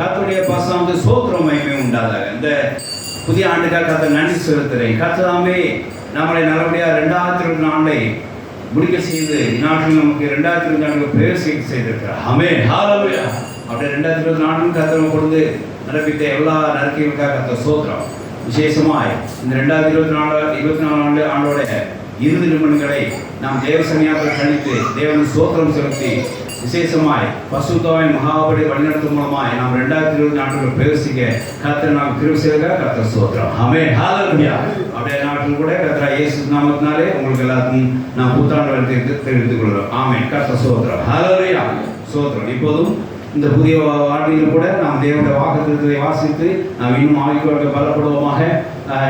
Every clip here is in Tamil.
கர்த்தருடைய பரிசுத்த ஸ்தோத்திரம் மகிமை உண்டாதாக. இந்த புதிய ஆண்டுக்காக கர்த்தர் நன்றி செலுத்துகிறேன். கர்த்தராமே நம்மளை நல்லபடியாக 2024 முடிக்க செய்து இந்நாட்டில் நமக்கு 2024 பிரவேசிக்க செய்திருக்கிறார். ஆமென், ஹல்லேலூயா. அப்படியே 2024 கர்த்தர் கொடுத்து நடப்பித்த எல்லா நற்கிரியைகளுக்காக கர்த்தர் ஸ்தோத்திரம். விசேஷமாய் இந்த 2024 ஆண்டோட இறுதி நிமிடங்களை நாம் தேவ சன்னியாசத்தில் கழித்து தேவன் ஸ்தோத்திரம் செலுத்தி விசேஷமாய் பசுத்தாவின் மகாபலி வழிநடத்தும் மூலமாய் நாம் 2024 பிரவேசிக்க கர்த்தர் நாம் கிருபை செய்த கர்த்தர் ஸ்தோத்திரம். ஆமென், ஹல்லேலூயா. அப்படியே நாட்டில் கூட கர்த்தர் இயேசு நாமத்தினாலே உங்களுக்கு எல்லாருக்கும் நாம் புத்தாண்டு வாழ்த்து தெரிவித்துக் கொள்கிறோம். ஆமென், கர்த்தர் ஸ்தோத்திரம். ஹல்லேலூயா, ஸ்தோத்திரம். இப்போதும் இந்த புதிய வாழ்க்கையில் கூட நாம் தேவனுடைய வாக்குத்தத்தத்தை வாசித்து நாம் இன்னும் ஆவிக்குள்ளாக பலப்படுவோமாக.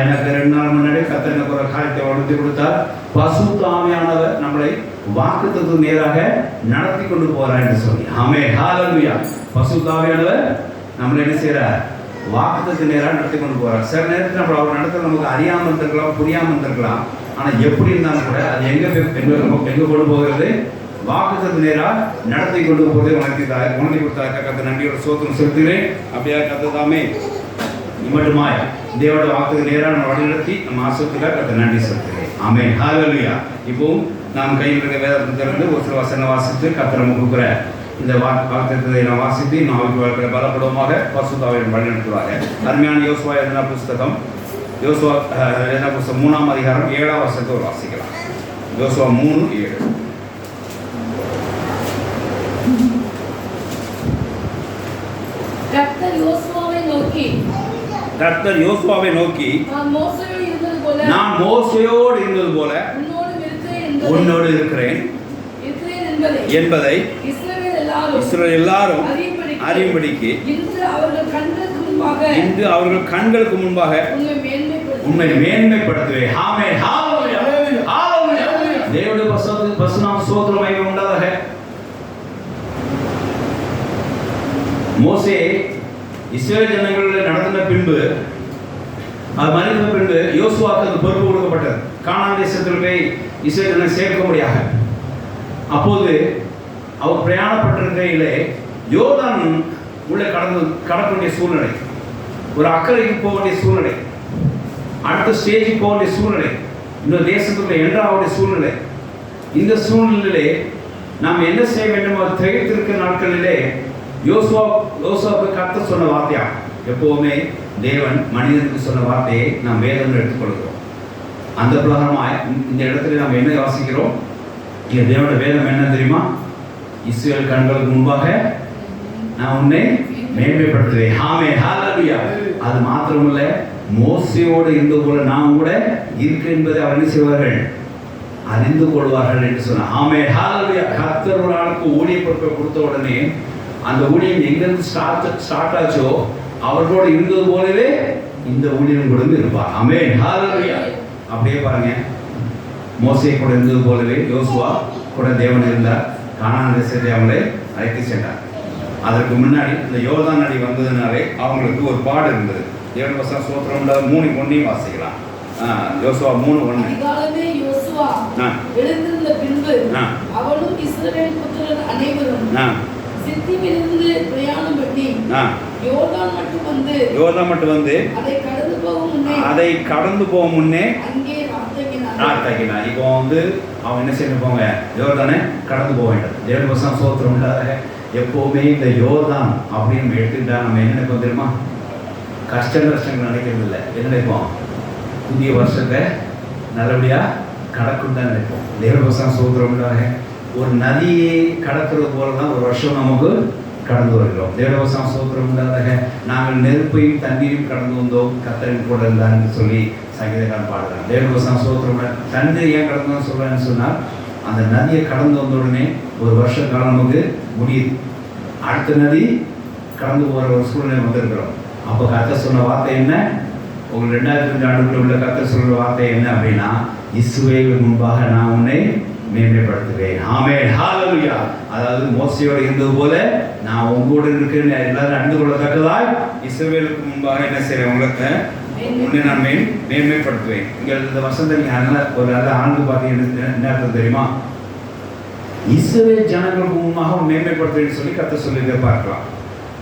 எனக்கு 2 நாள் முன்னாடி கர்த்தர் எனக்கு ஒரு காரியத்தை உணர்த்தி கொடுத்தார். பரிசுத்த ஆவியானவர் நம்மளை வாக்குத்தத்தத்துக்கு நேராக நடத்தி கொண்டு போறார் என்று சொல்லி. ஆமென், ஹல்லேலூயா. பரிசுத்த ஆவியானவர் நம்மளை என்ன செய்யறார்? வாக்குத்தத்தத்துக்கு நேராக நடத்தி கொண்டு போறார். சில நேரத்தில் நம்ம அவர் நடத்த நமக்கு அறியாமல் இருந்திருக்கலாம், புரியாமல் இருந்திருக்கலாம். ஆனால் எப்படி இருந்தாலும் கூட அது எங்க கொண்டு போகிறது? வாக்குத்தத்தத்துக்கு நேராக நடத்தி கொண்டு போவதை உணர்த்தி கொடுத்தாக்க கர்த்தர் நன்றியோட ஸ்தோத்திரம் செலுத்துகிறேன். அப்படியே கர்த்தர் தாமே மட்டுமாய் தேவோட வாக்குக்கு நேராக நம்ம வழிநடத்தி நம்ம ஆசிரியத்துக்காக கர்த்தர் நன்றி செலுத்துகிறேன். ஆமென், ஹல்லேலூயா. இப்போவும் நாம் கையில் இருக்க வேதத்தை திறந்து ஒரு சில வசனம் வாசித்து கர்த்தர் நமக்கு கொடுக்குற இந்த வாக்குத்தத்தத்தை நாம் வாசித்து நாம் வாழ்க்கையை பலப்படுவோமாக. பரிசுத்த ஆவியானவர் வழிநடத்துவாங்க. அருமையான யோசுவா எழுதின புஸ்தகம் 3ஆம் அதிகாரம் 7ஆம் வசனத்தை ஒரு வாசிக்கலாம். யோசுவா 3:7. கர்த்தர் யோசுவாவை நோக்கி நான் மோசேயோடு இருந்தது போல உன்னோடு இருக்கிறேன் என்பதை இஸ்ரவேல் எல்லாரும் அறியும்படிக்கு இன்று அவர்கள் கண்களுக்கு முன்பாக உண்மை மேன்மைப்படுத்துவேன். ஆமென், ஹல்லேலூயா, ஹல்லேலூயா. தேவனுடைய பரிசுத்த ஸ்தோத்திரம் மகிமை உண்டாதாக. மோசே இஸ்ரவேல் ஜனங்களில் நடத்தின பின்பு அது மனித பின்பு யோசுவாவுக்கு அந்த பொறுப்பு கொடுக்கப்பட்டது. கானான் தேசத்தில் போய் இஸ்ரவேல் ஜனங்களை சேர்க்க முடியாது. அப்போது அவர் பிரயாணப்பட்டிருக்கையிலே யோர்தான் உள்ளே கடக்க வேண்டிய சூழ்நிலை, ஒரு அக்கறைக்கு போக வேண்டிய சூழ்நிலை, அடுத்த ஸ்டேஜுக்கு போக வேண்டிய சூழ்நிலை, இந்த தேசத்துக்குள்ள என்றாவுடைய சூழ்நிலை. இந்த சூழ்நிலையிலே நாம் என்ன செய்ய வேண்டும்? அவர் திகைத்திருக்கிற நாட்களிலே யோசுவாவுக்கு கர்த்தர் சொன்ன வார்த்தையா? எப்போவுமே தேவன் மனிதனுக்கு சொன்ன வார்த்தையை நாம் வேதம் எடுத்துக்கொள்கிறோம். அந்த பிரகாரமாய் இந்த இடத்துல நாம் என்ன வாசிக்கிறோம்? இங்கே தேவனோட வேதம் என்ன தெரியுமா? இஸ்ரவேல் கண்களுக்கு முன்பாக நான் உன்னை மேன்மைப்படுத்துவேன். ஆமென், ஹல்லேலூயா. அது மாத்திரமல்ல, மோசேயோடு இருந்தது போல நான் கூட இருக்கு என்பதை அவர் என்ன செய்வார்கள்? அறிந்து கொள்வார்கள் என்று சொன்னார். ஆமென், ஹல்லேலூயா. கர்த்தர் ஒரு ஆளுக்கு ஊழிய பொறுப்பை கொடுத்த உடனே அந்த ஊழியம் எங்கிருந்து ஸ்டார்ட் ஆச்சோ அவர்களோடு இருந்தது போலவே இந்த ஊழியம் கூட இருப்பார். ஆமென், ஹல்லேலூயா. அப்படியே பாருங்க, மோசே கூட இருந்தது போலவே யோசுவா கூட தேவன் இருந்தார். கானான் தேசத்தை அவங்களை அழைத்து சென்றார். அதற்கு முன்னாடி இந்த யோர்தான் நதி வந்ததுனாலே அவங்களுக்கு ஒரு பாடு இருந்தது. தேவன் வசனம் ஸ்தோத்திரம் 3:1 வாசிக்கலாம். யோசுவா 3:1. அதிகாலமே யோசுவா எழுந்திருந்த பின்பு அவனும் இஸ்ரவேல் புத்திரர் அனைவரும் சித்திமிலிருந்து பிரயாணம் பண்ணி யோர்தான் மட்டும் வந்து அதை கடந்து போகும் முன்னே அங்கே ராத்தகினார். இப்போ அவன் என்ன செய்ய போங்க? யோர்தானை கடந்து போக வேண்டும். தேவன் வசனம் ஸ்தோத்திரம் உண்டாக. எப்போவுமே இந்த யோர்தான் அப்படின்னு எடுத்துக்கிட்டா நம்ம என்ன நினைப்போம் தெரியுமா? கஷ்டங்கள் நினைக்கிறது இல்லை. என்ன நினைப்போம்? புதிய வருஷத்தை நல்லபடியாக கடக்கும் தான் நினைப்போம். தேவன் வசனம் ஸ்தோத்திரம் உண்டாக. ஒரு நதியை கடக்கிறது போல தான் ஒரு வருஷம் நமக்கு கடந்து வருகிறோம். தேவவசம் ஸ்தோத்திரம் உண்டாதாக. நாங்கள் நெருப்பையும் தண்ணீரையும் கடந்து வந்தோம், கர்த்தரின் கூட இருந்தான்னு சொல்லி சங்கீதக்காரன் பாடுறாங்க. தேவவசம் ஸ்தோத்திரம். தண்ணீர் ஏன் கடந்தோம்னு சொல்றேன்னு சொன்னால், அந்த நதியை கடந்து வந்த உடனே ஒரு வருஷ காலம் நமக்கு முடியுது. அடுத்த நதி கடந்து போகிற ஒரு சூழ்நிலை வந்திருக்கிறோம். அப்போ கர்த்தர் சொன்ன வார்த்தை என்ன? உங்களுக்கு 2005 ஆண்டுக்குள்ள உள்ள கர்த்தர் சொல்ற வார்த்தை என்ன அப்படின்னா, இஸ்ரவேலுக்கு முன்பாக நான் உன்னை மேன்மைப்படுத்துவேன். ஆமென், ஹல்லேலூயா. அதாவது மோசேயோடு இருந்தது போல நான் உங்களோடு இருக்கிறேன் எல்லாரும் அறிந்து கொள்ளத்தக்கதாய் இஸ்ரவேலுக்கு முன்பாக என்ன செய்வேன்? உங்களுக்கு உன்னை நான் மேன்மைப்படுத்துவேன். இங்கே இந்த வருஷத்தை நீங்கள் ஒரு நல்ல ஆண்டு பார்த்தீங்கன்னா என்ன அர்த்தம் தெரியுமா? இஸ்ரவேல் ஜனங்களுக்கு முன்பாக மேன்மைப்படுத்துவேன்னு சொல்லி கர்த்தர் சொல்லிட்டு பார்க்கலாம்.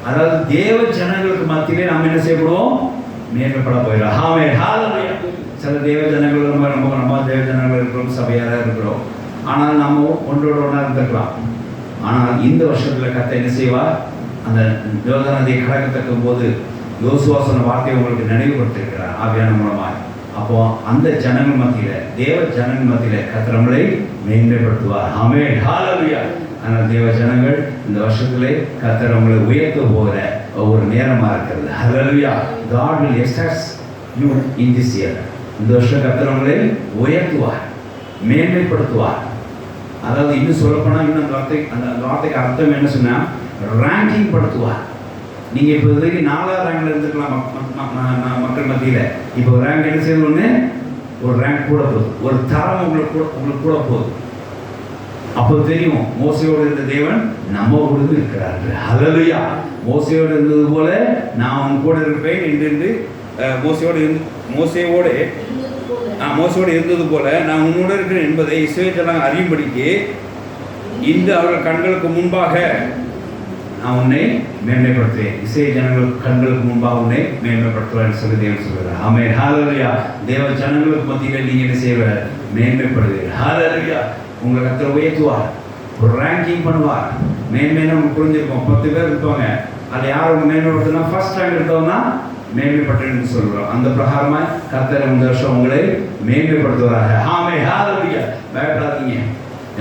அதாவது தேவ ஜனங்களுக்கு மத்தியிலே நாம் என்ன செய்யப்படுவோம்? மேன்மைப்பட போயிடும். ஆமென், ஹalleluya. சில தேவ ஜனங்கள் நம்ம தேவ ஜனங்கள் இருக்கிறோம், சபையாராக இருக்கிறோம். ஆனால் நம்ம ஒன்றோட ஒன்றா இருந்திருக்கலாம். ஆனால் இந்த வருஷத்தில் கர்த்தர் என்ன செய்வார்? அந்த யோர்தான் நதியை கடக்கத்தக்கும் போது யோசுவா சொன்ன வார்த்தையை உங்களுக்கு நினைவுபடுத்திருக்கிறார் ஆவியான மூலமாக. அப்போ அந்த ஜனங்கள் மத்தியில, தேவ ஜனங்கள் மத்தியில கர்த்தர் நம்மளை மேன்மைப்படுத்துவார். ஆமென், ஹalleluya. ஆனால் தேவ ஜனங்கள் இந்த வருஷத்திலே கர்த்தர் நம்மளை உயர்த்த போகிற ஒரு நேரமா இருக்கிறது. ஹalleluya. God will establish you in this year. இந்த வருஷம் கர்த்தர் நம்மளை உயர்த்துவார், மேன்மைப்படுத்துவார். அதாவது இன்னும் சொல்லப்போனால் இன்னும் அந்த வார்த்தைக்கு அர்த்தம் என்ன சொன்னா, ரேங்கிங் படுத்துவார். நீங்கள் இப்போ இதுக்கு 4ஆவது ரேங்கில் இருந்துக்கலாம் மக்கள் மத்தியில். இப்போ ரேங்க் என்ன செய்யணும்னு ஒரு ரேங்க் கூட போகுது, ஒரு தரம் உங்களுக்கு கூட போகுது. அப்போ தெரியும் மோசையோடு இருந்த தேவன் நம்மோடு இருக்கிறார். ஹalleluya. மோசையோடு இருந்தது போல நான் உன் கூட இருப்பேன் என்று மோசையோடு இருந்தது போல நான் உன்னோடு இருக்கிறேன் என்பதை இஸ்ரவேல் ஜனங்கள் அறியும்படிக்கு இன்று அவர்கள் கண்களுக்கு முன்பாக நான் உன்னை மேன்மைப்படுத்துவேன். இஸ்ரவேல் ஜனங்கள் கண்களுக்கு முன்பாக உன்னை மேன்மைப்படுத்துவேன் சொல்லி தேவன் சொல்கிறார். ஆமென், ஹalleluya. தேவ ஜனங்களுக்கு மத்தியில் நீங்கள் என்ன செய்வார்? மேன்மைப்படுவீர்கள். ஹalleluya. உங்களை கர்த்தர் உயர்த்துவார், ஒரு ரேங்கிங் பண்ணுவார். மேன்மை நம்ம புரிஞ்சிருக்கோம். 10 பேர் இருப்பாங்க, அதில் யார் உங்க மேன்மைப்படுத்தினா ஃபர்ஸ்ட் ரேங்க் எடுத்தோம்னா மேன்மைப்பட்டேன்னு சொல்கிறோம். அந்த பிரகாரமாக கர்த்தர் இந்த வருஷம் உங்களை மேன்மைப்படுத்துவாங்க. ஆமென், ஹalleluya. பயப்படாதீங்க.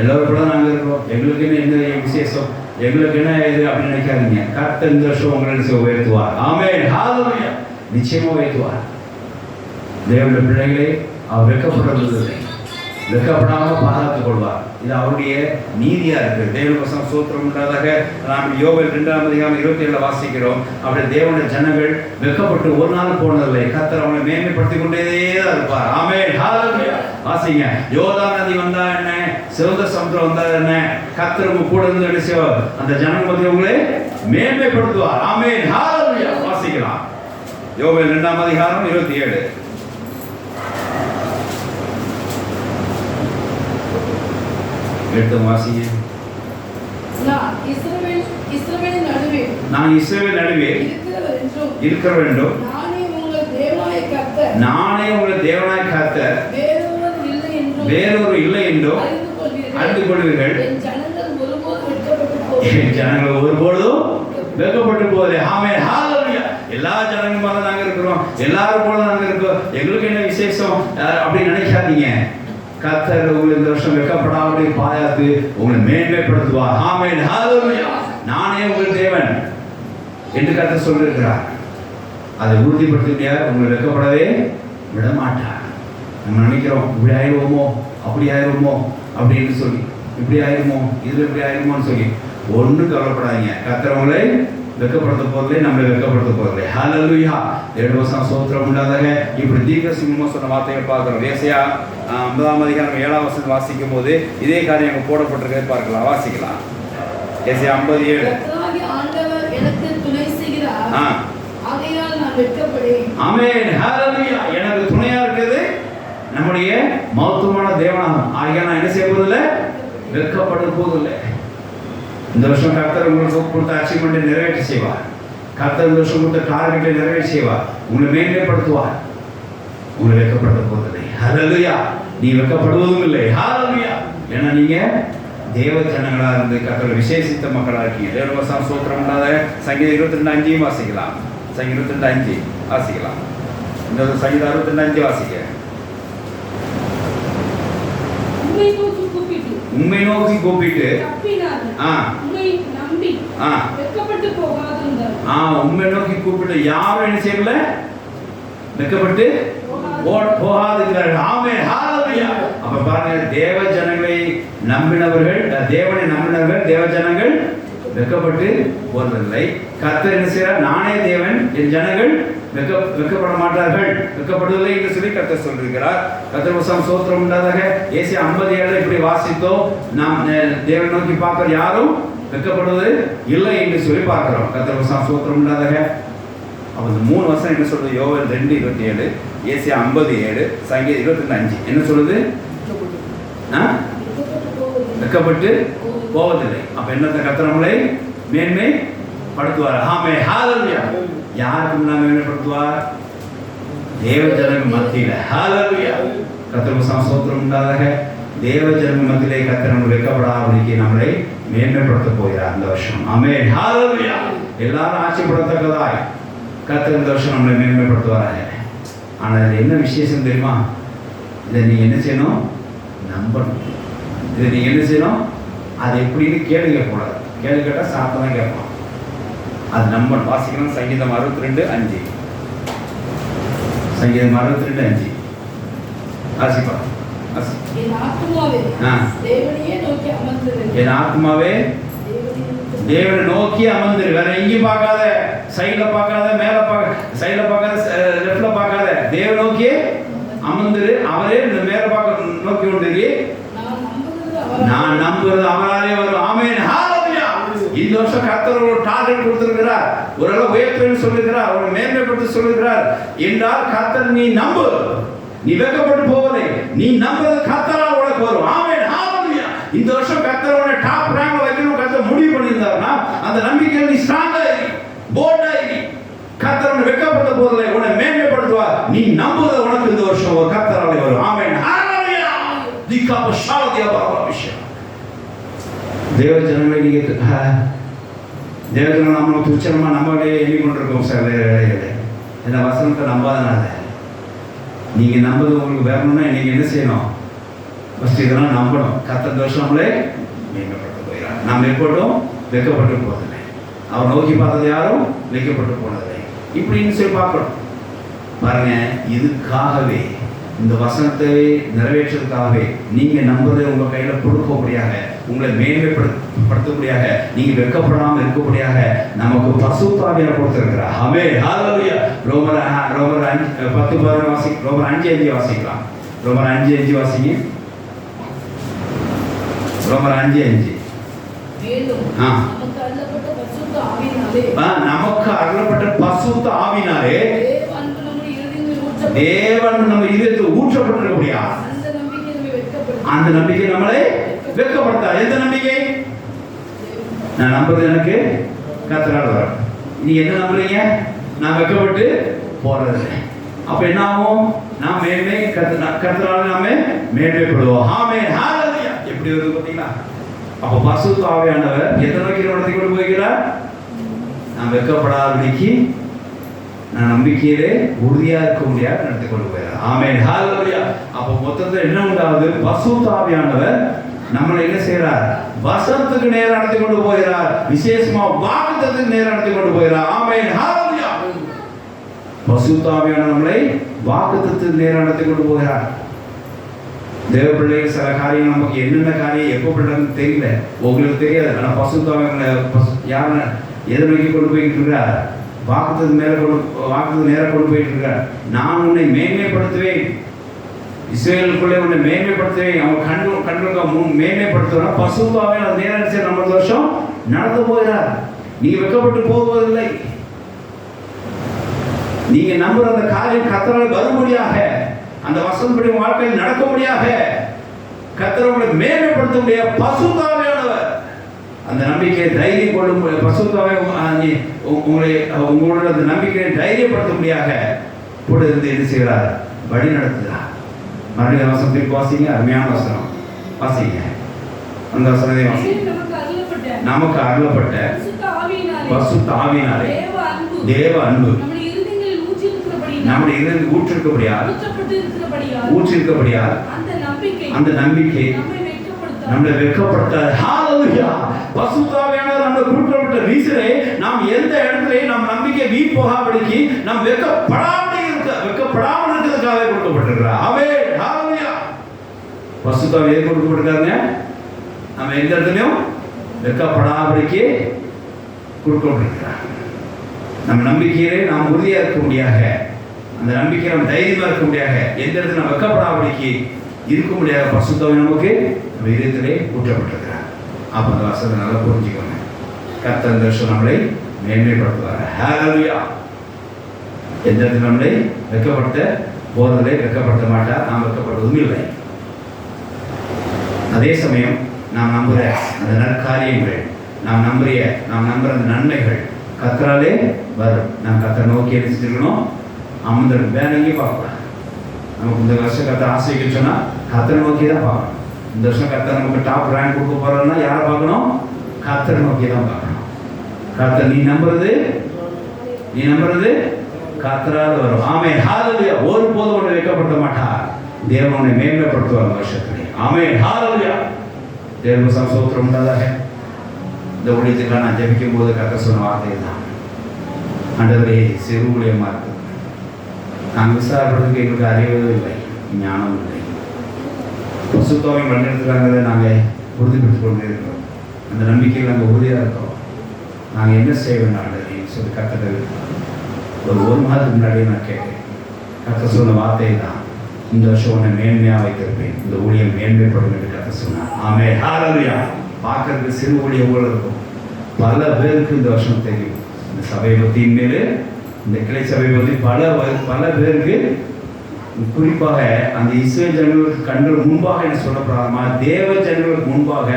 எல்லோரும் கூட நாங்கள் இருக்கிறோம், எங்களுக்கு என்ன விசேஷம், எங்களுக்கு என்ன இது அப்படின்னு நினைக்காதீங்க. கர்த்தர் இந்த வருஷம் உங்களை உயர்த்துவார். ஆமென், ஹalleluya. நிச்சயமாக உயர்த்துவார். தேவனுடைய பிள்ளைகளை அவர் வெட்கப்படுவதில்லை, வெட்கப்படாமல் பாதுகாத்துக் கொள்வார். இது அவருடைய நீதியா இருக்கு. தேவனுக்கு ஸ்தோத்திரம் உண்டாதாக. நாம் யோவேல் 2ஆம் அதிகாரம் 27 வாசிக்கிறோம். அப்படி தேவனுடைய ஜனங்கள் வெட்கப்பட்டு ஒரு நாள் போனதில்லை. கர்த்தர் அவனை மேன்மைப்படுத்தி கொண்டே தான் இருப்பார். ஆமென், ஹalleluya. வாசிங்க. யோர்தான் நதி வந்தா என்ன, சிவந்த சமுத்திரம் வந்தா என்ன, கர்த்தர் உங்க கூட இருந்து என்ன செய்வார்? அந்த ஜனங்கள் மத்தியில் உங்களை மேன்மைப்படுத்துவார். ஆமென், ஹalleluya. வாசிக்கலாம். யோவேல் 2ஆம் அதிகாரம் 27. எடுத்து வாசிங்க. நான் இஸ்ரவேலின் நடுவே இருக்கிற வேண்டும். நானே உங்கள் தேவனாய கர்த்தர் வேறொரு இல்லை என்றும் அறிந்து கொள்வீர்கள். என் ஜனங்கள் ஒருபோதும் வெட்கப்பட்டு போதே. ஆமென், ஹalleluya. எல்லா ஜனங்களும் போல நாங்க இருக்கிறோம், எல்லாரும் போல நாங்க இருக்கோம், எங்களுக்கு என்ன விசேஷம் அப்படின்னு நினைக்காதீங்க. கர்த்தர் உங்களை இந்த வருஷம் வெட்கப்படாமல் பாதுகாத்து உங்களை மேன்மைப்படுத்துவார். ஆமென், ஹalleluya. நானே உங்கள் தேவன் என்று கர்த்தர் சொல்லியிருக்கிறார். அதை உறுதிப்படுத்த உங்களை வெட்கப்படவே விட மாட்டார். நம்ம நினைக்கிறோம் இப்படி ஆயிடுவோமோ, அப்படி ஆயிடுவோமோ அப்படின்னு சொல்லி, இப்படி ஆயிடுமோ, இதில் இப்படி ஆயிடுமோன்னு சொல்லி ஒன்றும் கவலைப்படாதீங்க. கர்த்தர் உங்களை வெட்கப்படுத்த போதில்லை, நம்மளை வெட்கப்படுத்த போதில்லை. ஹalleluya. தேவனுடைய ஸ்தோத்திரம் உண்டாதாக. இப்படி தீர்க்கதரிசிகள் சொன்ன வார்த்தைகள் பார்க்கிறோம். ஏசாயா 50ஆம் அதிகாரம் 7ஆம் வசனம் வாசிக்கும் போது இதே காரியம் அங்கே போடப்பட்டிருக்கிறது பார்க்கலாம். வாசிக்கலாம். ஏசாயா 57. ஆண்டவர் எனக்கு துணை செய்கிறார், ஆகையால் நான் வெட்கப்படேன். ஆமென், ஹalleluya. எனக்கு துணையா இருக்குது நம்முடைய மகத்துவமான தேவனாகும். ஆகையால் நான் என்ன செய்ய போதில்லை? வெட்கப்பட போதில்லை. இந்த வருஷம் கர்த்தர் உங்களுக்கு கொடுத்த அச்சீவ்மெண்ட்டை நிறைவேற்றி செய்வார். கர்த்தர் இந்த வருஷம் கொடுத்த டார்கெட்டை நிறைவேற்றி செய்வார். உங்களை மேன்மைப்படுத்துவார். உங்களை வெட்கப்படுத்த போவதில்லை. ஹalleluya. நீ வெட்கப்படுவதும் இல்லை. ஹalleluya. ஏன்னா நீங்க தேவ ஜனங்களா இருந்து கர்த்தர் விசேஷித்த மக்களா இருக்கீங்க. தேவனுக்கு ஸ்தோத்திரம் உண்டாதாக. சங்கீதம் 22:5 வாசிக்கலாம். சங்கீதம் 22:5 வாசிக்கலாம். இந்த சங்கீதம் 62:5 வாசிக்க. உம்மை நோக்கி கூப்பிட்டு உம்மை நோக்கி கூப்பிட்டு யாரும் என்ன செய்யல? வெட்கப்பட்டு போகாதுங்கிறார்கள். ஆமென், ஹalleluya. அப்ப பாருங்க, தேவ ஜனங்களை நம்பினவர்கள், தேவனை நம்பினவர்கள், தேவ ஜனங்கள் வெட்கப்பட்டு போவதில்லை. கர்த்தர் என்ன செய்கிறார்? நானே தேவன், என் ஜனங்கள் வெட்கப்பட மாட்டார்கள், வெட்கப்படுவதில்லை என்று சொல்லி கர்த்தர் சொல்லியிருக்கிறார். கர்த்தர் ஸ்தோத்திரம் உண்டாதாக. ஏசாயா 57 இப்படி வாசித்தோம். நாம் தேவனை நோக்கி பார்க்கிற யாரும் வெட்கப்படுவது இல்லை என்று சொல்லி பார்க்கிறோம். கர்த்தர் ஸ்தோத்திரம் உண்டாதாக. அப்ப இந்த 3 வசனம் என்ன சொல்றது? யோவேல் 2:27, ஏசாயா 57, சங்கீதம் 22:5 என்ன சொல்லுது? வெட்கப்பட்டு போவதில்லை. அப்ப என்னத்தை? கர்த்தர் நம்மளை மேன்மை படுத்துவார். ஆமென். ஹalleluya. யாருக்கு முன்னால் மேன்மைப்படுத்துவார்? தேவ ஜனங்கள் மத்தியில. ஹalleluya. கர்த்தருக்கு ஸ்தோத்திரம் உண்டாதாக. தேவ ஜனங்கள் மத்தியிலே கர்த்தர் நம்மை வெட்கப்படாதபடிக்கு நம்மளை மேன்மைப்படுத்த போகிறார் இந்த வருஷம். ஆமென். ஹalleluya. எல்லாரும் ஆட்சிப்படத்தக்கதாய் கர்த்தர் இந்த வருஷம் நம்மளை மேன்மைப்படுத்துவாராக. ஆனால் இது என்ன விசேஷம் தெரியுமா? இதை நீங்க என்ன செய்யணும்? நம்பணும். இதை நீங்க என்ன செய்யணும்? அது எப்படின்னு கேள்வி கேட்கக்கூடாது. கேள்வி கேட்டால் சாப்பிட்டு தான் கேட்பான். அது நம்பணும். வாசிக்கணும். சங்கீதம் 62:5. சங்கீதம் 62:5 வாசிப்பா. என் ஆத்துமாவே தேவனையே நோக்கி அமர்ந்திரு. என் ஆத்துமாவே தேவனை நோக்கி அமர்ந்திரு. வேற எங்கேயும் பார்க்காத, சைடுல பார்க்காத, மேல சைடுல பார்க்காத, லெஃப்ட்ல பார்க்காத, தேவ நோக்கி அமர்ந்திரு. அவரே இந்த மேல பார்க்க நோக்கி கொண்டிரு. நான் நம்புறது அவராலே வரும். ஆமென். ஹalleluya. இந்த வருஷம் கர்த்தர் ஒரு டார்கெட் கொடுத்திருக்கிறார். ஒரு அளவு உயர்த்துன்னு சொல்லுகிறார். ஒரு மேன்மைப்படுத்த சொல்லுகிறார். என்றால் கர்த்தர் நீ நம்பு. நீ வெட்கப்பட்டு போவதே. நீ நம்புறது கர்த்தரால் உனக்கு வரும். ஆமென். ஹalleluya. இந்த வருஷம் கர்த்தர் உன்னை டாப் ரேங்க்ல வைக்கணும் கர்த்தர் முடிவு பண்ணியிருந்தாருன்னா அந்த நம்பிக்கையில் நீ ஸ்ட்ராங்கா இரு, போல்டா இரு. கர்த்தர் உன்னை வெட்கப்பட்ட போவதில்லை, உன்னை மேன்மைப்படுத்துவார். நீ நம்புறது உனக்கு இந்த வருஷம் ஒரு கர்த்தராலே வரும். ஆமென். தேவ ஜனங்களை நீங்க தேவ ஜனம் நம்ம துச்சமா நம்மளே எண்ணிக்கொண்டிருக்கோம் சார். வேலைகளை இந்த வசனத்தை நம்பாதனால நீங்க நம்பது உங்களுக்கு வரணும்னா நீங்க என்ன செய்யணும்? ஃபர்ஸ்ட் இதெல்லாம் நம்பணும். கர்த்தர் தோஷம் நம்மளே மேன்மைப்படுத்த போகிறார். நாம் எப்போதும் வெட்கப்பட்டு போவதில்லை. அவர் நோக்கி பார்த்தது யாரும் வெட்கப்பட்டு போனதில்லை. இப்படின்னு சொல்லி பார்க்கணும். பாருங்க, இதுக்காகவே இந்த வசனத்தை நிறைவேற்றதுக்காகவே நீங்க நம்புறதை உங்க கையில கொடுக்கக்கூடியாக, உங்களை மேன்மைப்படுத்தக்கூடியாக, நீங்க வெட்கப்படாமல் இருக்கக்கூடியாக நமக்கு பரிசுத்த ஆவியை கொடுத்திருக்கிறார். ஆமென். ஹalleluya. ரோமர் 10:11 வாசி. ரோமர் 5:5 வாசிக்கலாம். ரோமர் 5:5 வாசிங்க. ரோமர் 5:5. நமக்கு அருளப்பட்ட பரிசுத்த ஆவியினாலே தேவன் நம்ம இதயத்தில் ஊற்றப்பட்டிருக்கக்கூடிய அந்த நம்பிக்கை நம்மளை வெட்கப்படுத்தாது. எந்த நம்பிக்கை? நான் நம்புறது எனக்கு கர்த்தரால் வரும். நீ என்ன நம்புறீங்க? நான் வெட்கப்பட்டு போறது. அப்ப என்ன ஆகும்? நாம் மேன்மை கர்த்தரால் நாம மேன்மைப்படுவோம். ஆமென். ஹalleluya. எப்படி வருது பாத்தீங்களா? அப்ப பரிசுத்த ஆவியானவர் எதை நோக்கி நடத்தி கொண்டு போகிறார்? நாம் வெட்கப்படாதபடிக்கு நான் நம்பிக்கையிலே உறுதியா இருக்க முடியாது நடத்தி கொண்டு போகிறார். ஆமென். ஹalleluya. அப்ப மொத்தத்தில் என்ன உண்டாவது? பரிசுத்த ஆவியானவர் நம்மளை என்ன செய்யறார்? வசனத்துக்கு நேரா நடத்தி கொண்டு போகிறார். விசேஷமா வாக்குத்தத்தத்துக்கு நேரா நடத்தி கொண்டு போகிறார். ஆமென். ஹalleluya. பரிசுத்த ஆவியானவர் நம்மளை வாக்குத்தத்தத்துக்கு நேரா நடத்தி கொண்டு போகிறார். தேவ பிள்ளைகள் சில காரியம் நமக்கு என்னென்ன காரியம் எப்போ பிள்ளைன்னு தெரியல, உங்களுக்கு தெரியாது. ஆனா பரிசுத்த ஆவியானவர் யாரை எதை நோக்கி கொண்டு போயிட்டு இருக்கிறார்? வாக்குத்தத்தத்துக்கு நேரா கொண்டு போயிட்டு இருக்கிறார். நான் உன்னை மேன்மைப்படுத்துவேன், இஸ்ரவேலுக்குள்ளே உன்னை மேன்மைப்படுத்துவேன், அவங்க கண்களுக்கு மேன்மைப்படுத்துவேன். பரிசுத்த ஆவியானவர் நேரடிச்சு நம்ம வருஷம் நடத்த போகிறார். நீங்க வெட்கப்பட்டு போவதில்லை. நீங்க நம்புற அந்த காரியம் கர்த்தரால் வரும்படியாக, அந்த வசனப்படி வாழ்க்கையில் நடக்கும்படியாக, கர்த்தர் உங்களை மேன்மைப்படுத்த முடியாத பரிசுத்த ஆவியானவர் அந்த நம்பிக்கையை தைரியம் கொள்ளும். பரிசுத்த ஆவி உங்களோட அந்த நம்பிக்கையை தைரியப்படுத்த முடியாத கூட இருந்து என்ன செய்கிறார்? வழி நடத்துகிறார். மறுபடியும் வசனத்திற்கு வாசிங்க. அருமையான வசனம் வாசிங்க. அந்த வசனத்தை வாசிங்க. நமக்கு அருளப்பட்ட பரிசுத்த ஆவியினாலே தேவ அன்பு நம்முடைய இதயத்தில் ஊற்றிருக்கபடியால் அந்த நம்பிக்கை நம்மளை வெட்கப்படுத்தாது. ஹalleluya. பரிசுத்த ஆவியானவர் நம்மளை கொடுக்கப்பட்ட ரீசனே நாம் எந்த இடத்துல நம் நம்பிக்கை வீண் போகாதபடிக்கு நாம் வெட்கப்படாமல் இருக்கிறதுக்காக கொடுக்கப்பட்டிருக்கிறார். ஆமென். ஹalleluya. பரிசுத்த ஆவியை கொடுக்கப்பட்டிருக்காங்க. நம்ம எந்த இடத்துலயும் வெட்கப்படாதபடிக்கு கொடுக்கப்பட்டிருக்கிறார். நம்ம நம்பிக்கையிலே நாம் உறுதியாக இருக்க முடியாக, அந்த நம்பிக்கை நம்ம தைரியமா இருக்க முடியாக, எந்த இடத்துல நம்ம வெட்கப்படாதபடிக்கு இருக்க முடியாத பரிசுத்த ஆவி நமக்கு நம்ம இதயத்திலே ஊற்றப்பட்டிருக்கிறார். அப்ப அந்த வசனத்தை நல்லா புரிஞ்சுக்கோங்க. கர்த்தர் இந்த வருஷம் நம்மளை மேன்மைப்படுத்துவார். ஹalleluya. எந்த இடத்துல நம்மளை வெட்கப்படுத்த போறதில்லை, வெட்கப்படுத்த மாட்டார். நாம் வெட்கப்படுவதும் இல்லை. அதே சமயம் நாம் நம்புற அந்த நற்காரியங்கள், நாம் நம்புற அந்த நன்மைகள் கத்தராலே வரும். நான் கத்தரை நோக்கி எடுத்துருக்கணும். அமர்ந்திருக்கும் வேற எங்கேயும் பார்க்கலாம். நமக்கு இந்த வருஷம் கத்தரை ஆசைக்கு சொன்னால் கத்தரை நோக்கி தான் பார்க்கணும். இந்த வருஷம் கத்தரை நமக்கு டாப் ரேங்க் கொடுக்க போகிறோம்னா யாரை பார்க்கணும்? கத்தரை நோக்கி தான் பார்க்கணும். கத்தர் நீ நம்புறது கத்தரால் வரும். ஆமென் ஹல்லேலூயா. ஒருபோதும் ஒன்று வைக்கப்படுத்த மாட்டார். தேவனை மேன்மைப்படுத்துவார் வருஷத்திலே. ஆமென் ஹல்லேலூயா. தேவ சந்தோத்திரம் உண்டாதாக. இந்த ஊழியத்துக்காக நான் ஜெபிக்கும் போது கத்தர் சொன்ன வார்த்தை தான், ஆண்டவரே சிறு ஊழியமாக இருக்குது. நாங்கள் விசாரிப்பதற்கு எங்களுக்கு அறிவதும் இல்லை, ஞானமும் இல்லை. பசுத்தாவையும் வழிநடத்துகிறாங்கிறத நாங்கள் உறுதிப்படுத்திக் கொண்டே இருக்கிறோம். அந்த நம்பிக்கையில் நாங்கள் உறுதியாக இருக்கிறோம். நாங்கள் என்ன செய்ய வேண்டும் ஆண்டவரே சொல்லி கத்தர் ஒரு மாதத்துக்கு முன்னாடியே நான் கேட்டேன். கத்தர் சொன்ன வார்த்தை தான், இந்த வருஷம் உன்னை மேன்மையாக வைத்திருப்பேன், இந்த ஊழியம் மேன்மைப்படும் என்று கத்தர் சொன்னார். ஆமென் ஹல்லேலூயா. பார்க்கறதுக்கு சிறு ஊழியம் போல இருக்கும். பல பேருக்கு இந்த வருஷம் தெரியும் இந்த சபையை பற்றி, இனிமேல் இந்த கிளை சபை பற்றி பல பேருக்கு, குறிப்பாக அந்த இஸ்ரேல் ஜனங்களுக்கு கண்டு முன்பாக என்ன சொல்லப்படாமா, தேவ ஜனங்களுக்கு முன்பாக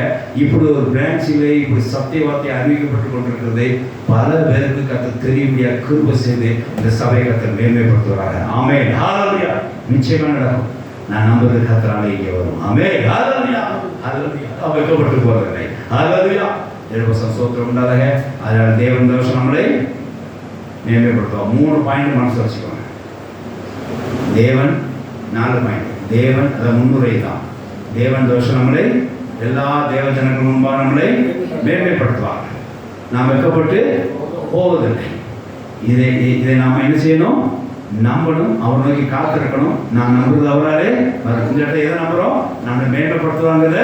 இப்படி ஒரு பிரான்ச்சிலே இப்படி சத்திய வார்த்தை அறிவிக்கப்பட்டு கொண்டிருக்கிறது. பல பேருக்கு கத்தர் தெரியும்படியாக கிருபை செய்து இந்த சபையை கத்தர் மேன்மைப்படுத்துவாங்க. ஆமென் ஹல்லேலூயா. நிச்சயமாக நடக்கும். நான் நம்புறது கத்தராலே இங்கே வரும். ஆமென் ஹல்லேலூயா. ஹல்லேலூயா. வைக்கப்பட்டு போறதில்லை. ஹல்லேலூயா. எழுபது சோத்திரம் உண்டாதாக. அதனால் தேவன் இந்த வருஷம் நம்மளை மேன்மைப்படுத்துவோம். 3 பாயிண்ட் மனசு வச்சுக்கோங்க. தேவன் 4 பாயிண்ட். தேவன் அதை முன்னுரை தான். தேவன் தோஷம் நம்மளை எல்லா தேவ ஜனங்கள் முன்பாக நம்மளை மேன்மைப்படுத்துவார். நாம் வைக்கப்பட்டு போவதில்லை. இதை நாம் என்ன செய்யணும்? நம்பணும். அவர் நோக்கி காத்திருக்கணும். நான் நம்புறது அவராலே வரும். இந்த இடத்துல எதை நம்புறோம்? நம்மளை மேன்மைப்படுத்துவாங்கிறத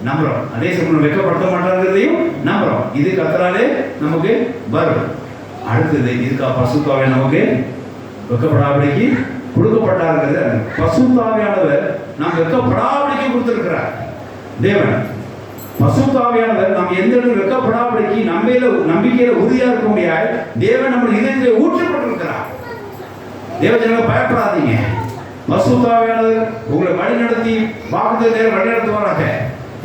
நம்புறோம். அதே சமயம் வைக்கப்படுத்த மாட்டாங்கிறதையும் நம்புறோம். இது கத்தராலே நமக்கு வரும். அடுத்தது இதுக்கு பசுத்தாவே நமக்கு வைக்கப்படாபடிக்கு கொடுக்கப்பட்டார்கள். பசுத்தாவியானவர் நாம் வெக்கப்படாபடிக்கு கொடுத்திருக்கிறார். தேவன் பசுத்தாவியானவர் நாம் எந்த இடத்துல வெக்கப்படாபடிக்கு நம்பிக்கையில உறுதியா இருக்க முடியாது. தேவன் நம்ம இதயத்திலே ஊற்றப்பட்டிருக்கிறார். தேவஜனங்களை பயப்படாதீங்க. பசுத்தாவியானவர் உங்களை வழிநடத்தி வாக்குத்தத்தத்தை வழிநடத்துவாராக.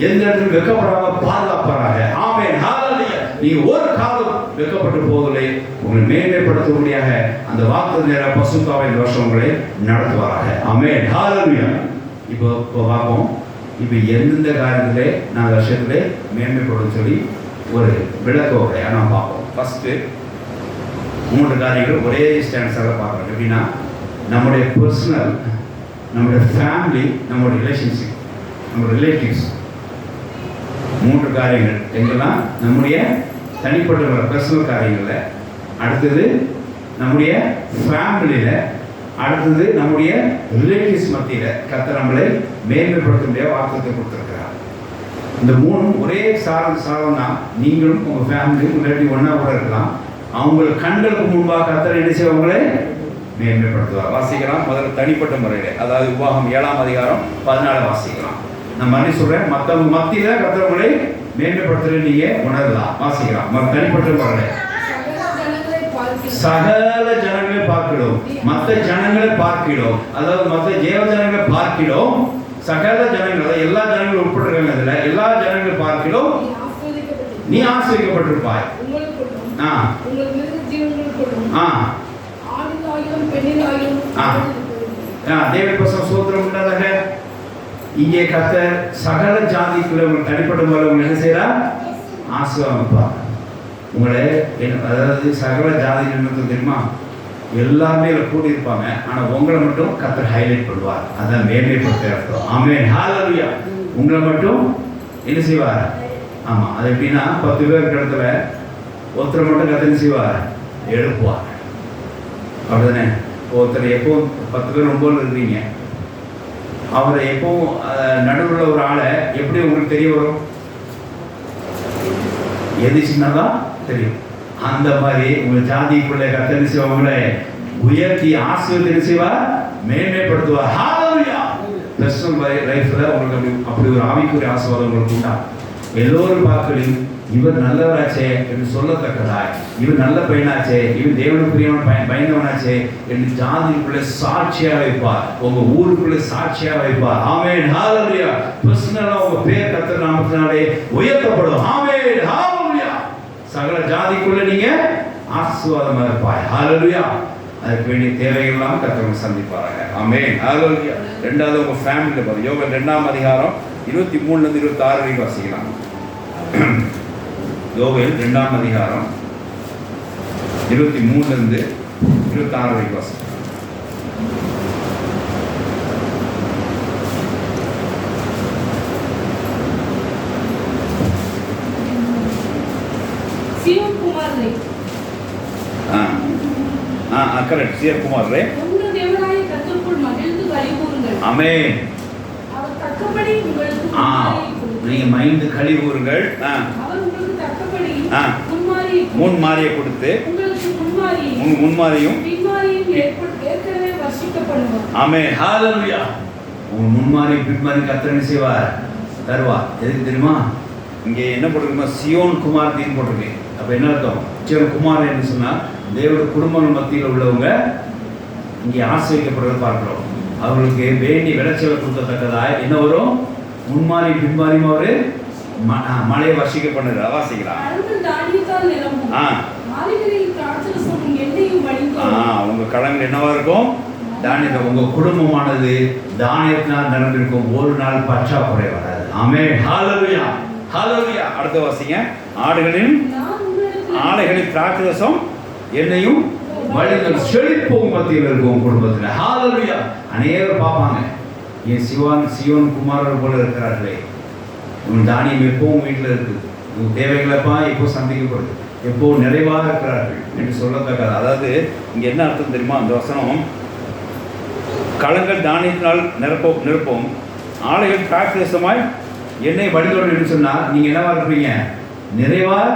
எந்த இடத்துல வெக்கப்படாம பாதுகாப்பாராக. ஆமென் ஹல்லேலூயா. நீங்க ஒரு காலம் வெக்கப்பட்டு போவதில்லை. உங்களை மேன்மைப்படுத்தும்படியாக அந்த வாக்குத்தத்தத்தை பசுத்தாவின் வருஷம் உங்களை நடத்துவாராக. ஆமென் ஹல்லேலூயா. இப்போ பார்ப்போம். இப்போ எந்தெந்த காரியத்திலே நான் வருஷத்திலே மேன்மைப்படும் சொல்லி ஒரு விளக்கோடைய நான் பார்ப்போம். ஃபர்ஸ்ட் 3 காரியங்கள் ஒரே ஸ்டாண்டர்ட்ஸாக பார்க்குறோம். எப்படின்னா நம்முடைய பர்சனல், நம்முடைய ஃபேமிலி, நம்முடைய ரிலேஷன்ஷிப், நம்முடைய ரிலேட்டிவ்ஸ். 3 காரியங்கள் எங்கெல்லாம்? நம்முடைய தனிப்பட்ட பர்சனல் காரியங்களில், அடுத்தது நம்முடைய ஃபேமிலியில், அடுத்தது நம்முடைய ரிலேட்டிவ்ஸ் மத்தியில் கர்த்தர் நம்மளை மேன்மைப்படுத்த முடியாத வாக்குத்தத்தை கொடுத்துருக்கிறார். இந்த 3 ஒரே சாரம் தான். நீங்களும் உங்கள் ஃபேமிலி ரிலேட்டிவ் ஒன்றா கூட இருக்கலாம். அவங்க கண்களுக்கு முன்பாக கர்த்தர் என்ன செய்வங்களை மேன்மைப்படுத்துவார். வாசிக்கலாம். முதல்ல தனிப்பட்ட முறையில், அதாவது உபாகம் 7ஆம் அதிகாரம் 14 வாசிக்கலாம். நான் மறுபடியும் சொல்கிறேன். மற்றவங்க மத்தியில் கர்த்தர்களை மேன்மைப்படுத்துறது நீங்கள் உணரலாம். வாசிக்கலாம். தனிப்பட்ட முறையில் சகல ஜனங்களை பார்க்கிறோம், மற்ற ஜனங்களை பார்க்கிறோம், அதாவது மற்ற தேவ ஜனங்களை பார்க்கிறோம். சகல ஜனங்கள், எல்லா ஜனங்களும் உட்பட்டிருக்காங்க. இதுல எல்லா ஜனங்களை பார்க்கிறோம். நீ ஆசீர்வதிக்கப்பட்டிருப்பாய். தேவ பசங்க சோத்திரம் உண்டாதாக. இங்கே கர்த்தர் சகல ஜாதிக்குள்ள தனிப்பட்ட முறையில் என்ன செய்யறா? ஆசீர்வதிப்பார் உங்களை. அதாவது சகல ஜாதி தெரியுமா? எல்லாமே கூடியிருப்பாங்க. ஆனால் உங்களை மட்டும் கர்த்தர் ஹைலைட் பண்ணுவார். அதான் மேன்மைப்படுத்த அர்த்தம். ஆமென் ஹல்லேலூயா. உங்களை மட்டும் என்ன செய்வார்? ஆமாம், அது எப்படின்னா 10 பேர் இருக்கிற இடத்துல ஒருத்தரை மட்டும் கர்த்தர் என்ன செய்வார்? எழுப்புவார். அப்படிதானே? ஒருத்தர் எப்பவும் 10 பேர் 9 இருக்கிறீங்க. அவரை எப்பவும் நடுவில் ஒரு ஆளை எப்படி உங்களுக்கு தெரிய வரும்? எது சின்னதான் தெரியும். அந்த மாதிரி உங்கள் ஜாதிக்குள்ளே கர்த்தர் செய்வாங்களே உயர்த்தி ஆசீர்வதித்து செய்வார், மேன்மைப்படுத்துவார். ஹல்லேலூயா. பர்சனல் லைஃப்ல உங்களுக்கு அப்படி ஒரு ஆவிக்குரிய ஆசீர்வாதம் உங்களுக்கு உண்டா? எல்லோரும் பார்க்கலும் இவர் நல்லவராச்சே என்று சொல்லத்தக்கதாய், இவர் நல்ல பையனாச்சே, இவர் தேவனுக்குரியவன் பயந்தவனாச்சே என்று ஜாதிக்குள்ளே சாட்சியா வைப்பார். உங்க ஊருக்குள்ளே சாட்சியா வைப்பார். ஆமென் ஹல்லேலூயா. பர்சனலா உங்க பேர் கர்த்தர் நாமத்தினாலே உயர்த்தப்படும். ஆமென் ஹல்லேலூயா. சகல ஜாதிக்குள்ள நீங்க ஆசீர்வாதமா இருப்பாய். ஹalleluya. அதுக்கு வேண்டிய தேவைகள்லாம் கர்த்தர் சந்திப்பாராங்க. ஆமென். ஹalleluya. ரெண்டாவது உங்க ஃபேமிலில பாருங்க. யோவேல் 2ஆம் அதிகாரம் 23 ல இருந்து 26 வரைக்கும் வாசிக்கலாம். யோவேல் 2ஆம் அதிகாரம் 23 ல இருந்து 26 வரைக்கும் வாசிக்கலாம். சியோன் குமாரரே, கரெக்ட். சியோன் குமாரரே, உங்கள் தேவனாகிய கர்த்தருக்குள் மகிழ்ந்து களிகூருங்கள். ஆமென். அவர் தக்கபடி உங்களுக்கு முன்மாரியை கொடுத்தார். நீங்க மைண்ட் களி கூறுங்கள். அவர் உங்களுக்கு தக்கபடி முன்மாரியை கொடுத்து உங்களுக்கு முன்மாரியும் பின்மாரியும் ஏற்கனவே வர்ஷிக்கப்படுவார். ஆமென். ஹalleluya. உங்க முன்மாரி பின்மாரி கர்த்தர் செய்வார், தருவார். எதுக்கு தெரியுமா? இங்கே என்ன போட்டிருக்குமா? சியோன் குமார் தீன் போட்டிருக்கு. அப்ப என்ன அர்த்தம்? சியோன் குமார் என்று சொன்னா தேவனுடைய குடும்பங்கள் மத்தியில் உள்ளவங்க இங்கே ஆசிரியப்படுறதை பார்க்கிறோம். அவர்களுக்கு வேண்டி விளைச்சலை கொடுக்கத்தக்கதாய் என்ன வரும்? முன்மாரி பின்மாரியும் அவரு மழையை வர்ஷிக்க பண்ணுற வாசிக்கிறான். உங்க கடன்கள் என்னவா இருக்கும்? தானியம். உங்க குடும்பமானது தானியத்தினால் நிரம்பிருக்கும். ஒரு நாள் பற்றாக்குறை வராது. ஆமென். ஹalleluya. ஹalleluya. அடுத்த வாசிங்க. ஆடுகளின் திராட்சரசம் என்னையும் வழிகள் செழிப்போம் மத்தியில் இருக்கும் குடும்பத்தில். ஹalleluya. அநேகர் பார்ப்பாங்க, என் சியோன் குமாரர் போல இருக்கிறார்களே, உன் தானியம் எப்பவும் வீட்டில் இருக்குது, உன் தேவைகளப்பா எப்போ சந்திக்கப்படுது, எப்போ நிறைவாக இருக்கிறார்கள் என்று சொல்லத்தக்கது. அதாவது இங்கே என்ன அர்த்தம் தெரியுமா? அந்த வசனம், களங்கள் தானியத்தினால் நிரப்போம், ஆலைகள் திராட்சரசமாய் எண்ணெய் வடிதோடு என்று சொன்னால் நீங்கள் என்னவா இருப்பீங்க? நிறைவாக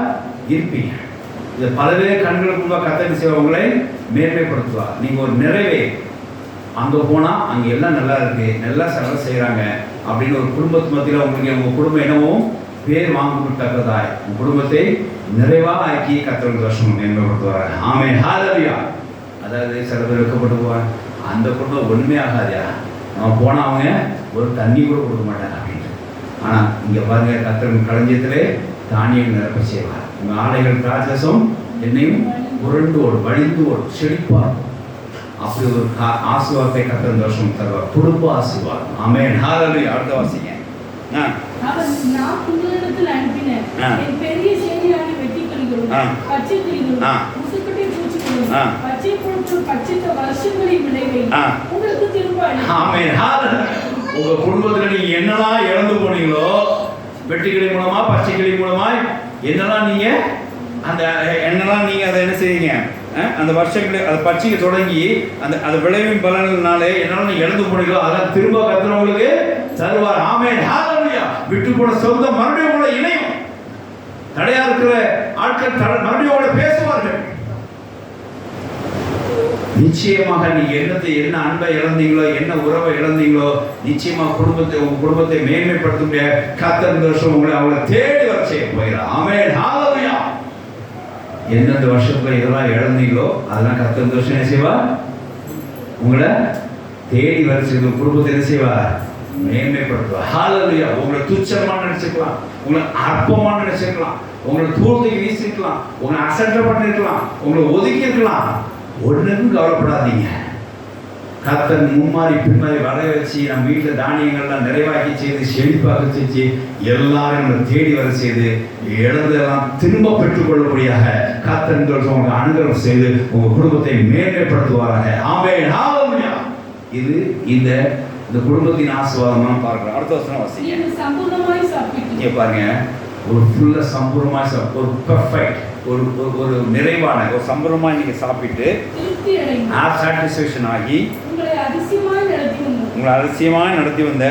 இருப்பீங்க. இது பலவே கண்களுக்கு முன்பாக கர்த்தர் செய்வங்களை மேன்மைப்படுத்துவார். நீங்கள் ஒரு நிறைவே அங்கே போனால் அங்கே எல்லாம் நல்லா இருக்கு, நல்லா செலவு செய்கிறாங்க அப்படின்னு ஒரு குடும்பத்து மத்தியில் உங்களுக்கு உங்கள் குடும்பம் என்னவோ பேர் வாங்கப்பட்டதாய் உங்கள் குடும்பத்தை நிறைவாக ஆக்கி கர்த்தர் வருஷம் மேன்மைப்படுத்துவார். ஆமென். ஹalleluya. அதாவது சில பேர் வைக்கப்பட்டு போவாங்க, அந்த குடும்பம் ஒன்றுமே ஆகாதியா, நம்ம போனால் அவங்க ஒரு தண்ணி கூட கொடுக்க மாட்டாங்க அப்படின்ட்டு. ஆனால் இங்கே பாருங்க, கர்த்தர் களஞ்சியத்திலே தானியம் நிரப்ப செய்வார். உங்கள் ஆடைகள் திராட்சரசம் என்னையும் உருண்டு ஓடும், வழிந்து ஓடும், செழிப்பார். அப்படி ஒரு ஆசீர்வாதத்தை கர்த்தர் வருஷம் தருவார். குடும்ப ஆசீர்வாதம். ஆமென். ஹalleluya. அடுத்த வாசிங்க. நான் உங்களிடத்தில் அனுப்பின என் பெரிய சேனையான வெட்டிக்கிளிகளும் பச்சை கிளிகளும் முசுக்கட்டை பூச்சிகளும் பச்சை பொருட்கள் பச்சைத்த வருஷங்களின் விளைவை உங்களுக்கு திரும்ப அளிப்பேன். ஆமென். ஹalleluya. உங்க குடும்பத்துல நீங்க என்னெல்லாம் இழந்து போனீங்களோ, வெட்டுக்கிளி மூலமா பச்சை கிளி மூலமா என்னெல்லாம் நீங்க அந்த என்னெல்லாம் நீங்க அதை என்ன செய்வீங்க? அந்த வருஷங்களை அதை பச்சைக்கு தொடங்கி அந்த விளைவின் பலனாலே என்னெல்லாம் நீங்க இழந்து போனீங்களோ அதெல்லாம் திரும்ப கர்த்தர் உங்களுக்கு தருவார். ஆமென். ஹalleluya. விட்டு போன சொந்தம் மறுபடியும் உங்களை இணையும். தடையா இருக்கிற ஆட்கள் மறுபடியும் உங்களை பேசுவார்கள். நிச்சயமாக நீங்க என்ன அன்பை இழந்தீங்களோ, என்ன உறவை இழந்தீங்களோ, நிச்சயமா உங்க குடும்பத்தை மேன்மைப்படுத்த கர்த்தர் இந்த வருஷம் அவங்களை தேடி வர செய்ய போகிறார். ஆமென். ஹalleluya. எந்தெந்த வருஷத்துல இதெல்லாம் இழந்தீங்களோ அதெல்லாம் கர்த்தர் இந்த வருஷம் என்ன செய்வார்? உங்களை தேடி வர செய்து குடும்பத்தை என்ன செய்வார்? மேன்மைப்படுத்துவார். ஹalleluya. உங்களை துச்சமா நினைச்சுக்கலாம், உங்களை அற்பமா நினைச்சிருக்கலாம், உங்களை தூரத்துக்கு வீசிக்கலாம், உங்களை அசட்டை பண்ணிருக்கலாம், உங்களை ஒதுக்கி இருக்கலாம். ஒன்றுக்கும் கவலைப்படாதீங்க. கர்த்தர் முன்மாறி பின்மாறி வர வச்சு நம்ம வீட்டில் தானியங்கள்லாம் நிறைவாக்கி செய்து செழிப்பாக்க செஞ்சு எல்லாரும் நம்மளை தேடி வர செய்து இழந்தெல்லாம் திரும்ப பெற்றுக்கொள்ளக்கூடியாக கர்த்தர் உங்க அனுகிரகம் செய்து உங்க குடும்பத்தை மேன்மைப்படுத்துவாராக. ஆமென். ஹalleluya. இது இந்த குடும்பத்தின் ஆசீர்வாதமாக பார்க்கிறோம். அடுத்த வசனம் வாசிங்க. சம்பூர்ணமாய் சாப்பிட்டு இங்க பாருங்க, ஒரு ஃபுல்லா சம்பூர்ணமாய் ஒரு பெர்ஃபெக்ட் ஒரு நிறைவான ஒரு சம்பூர்ணமாய் நீங்க சாப்பிட்டு சாட்டிஸ்ஃபேக்ஷன் ஆகி உங்களை அதிசயமாய் நடத்தி வந்த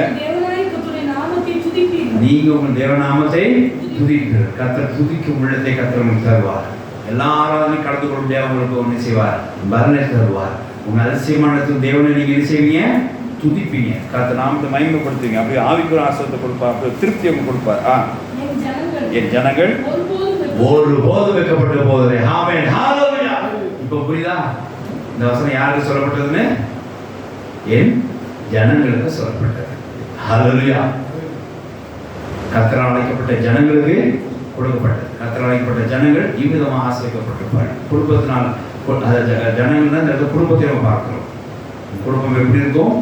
நீங்க உங்கள் தேவநாமத்தை துதிப்பீர்கள். கர்த்தர் துதிக்கும் உள்ளத்தை கர்த்தர் உங்களுக்கு தருவார். எல்லா ஆராதனையும் கலந்து கொள்ள முடியாது உங்களுக்கு ஒன்று செய்வார், பலனை தருவார். உங்க அதிசயமான தேவனை நீங்க என்ன செய்வீங்க? துதிப்பீங்க. கர்த்தர் நாமத்தை மகிமைப்படுத்துவீங்க. அப்படி ஆவிக்குற ஆசீர்வாதத்தை கொடுப்பார், அப்படி திருப்தி அவங்க கொடுப்பார். என் ஜனங்கள் ஒருபோதும் வைக்கப்பட்ட போதே. ஆமென். ஹalleluya. இப்போ புரியுதா இந்த வசனம் யாருக்கு சொல்லப்பட்டதுன்னு? என் ஜனங்களுக்கு சொல்லப்பட்டது. ஹalleluya. கர்த்தரால் அழைக்கப்பட்ட ஜனங்களுக்கு கொடுக்கப்பட்டது. கர்த்தரால் அழைக்கப்பட்ட ஜனங்கள் இவ்விதமாக ஆசிரியக்கப்பட்டிருப்பார்கள். குடும்பத்தினால் ஜனங்கள் தான் இந்த குடும்பத்தை நம்ம பார்க்கிறோம். குடும்பம் எப்படி இருக்கும்?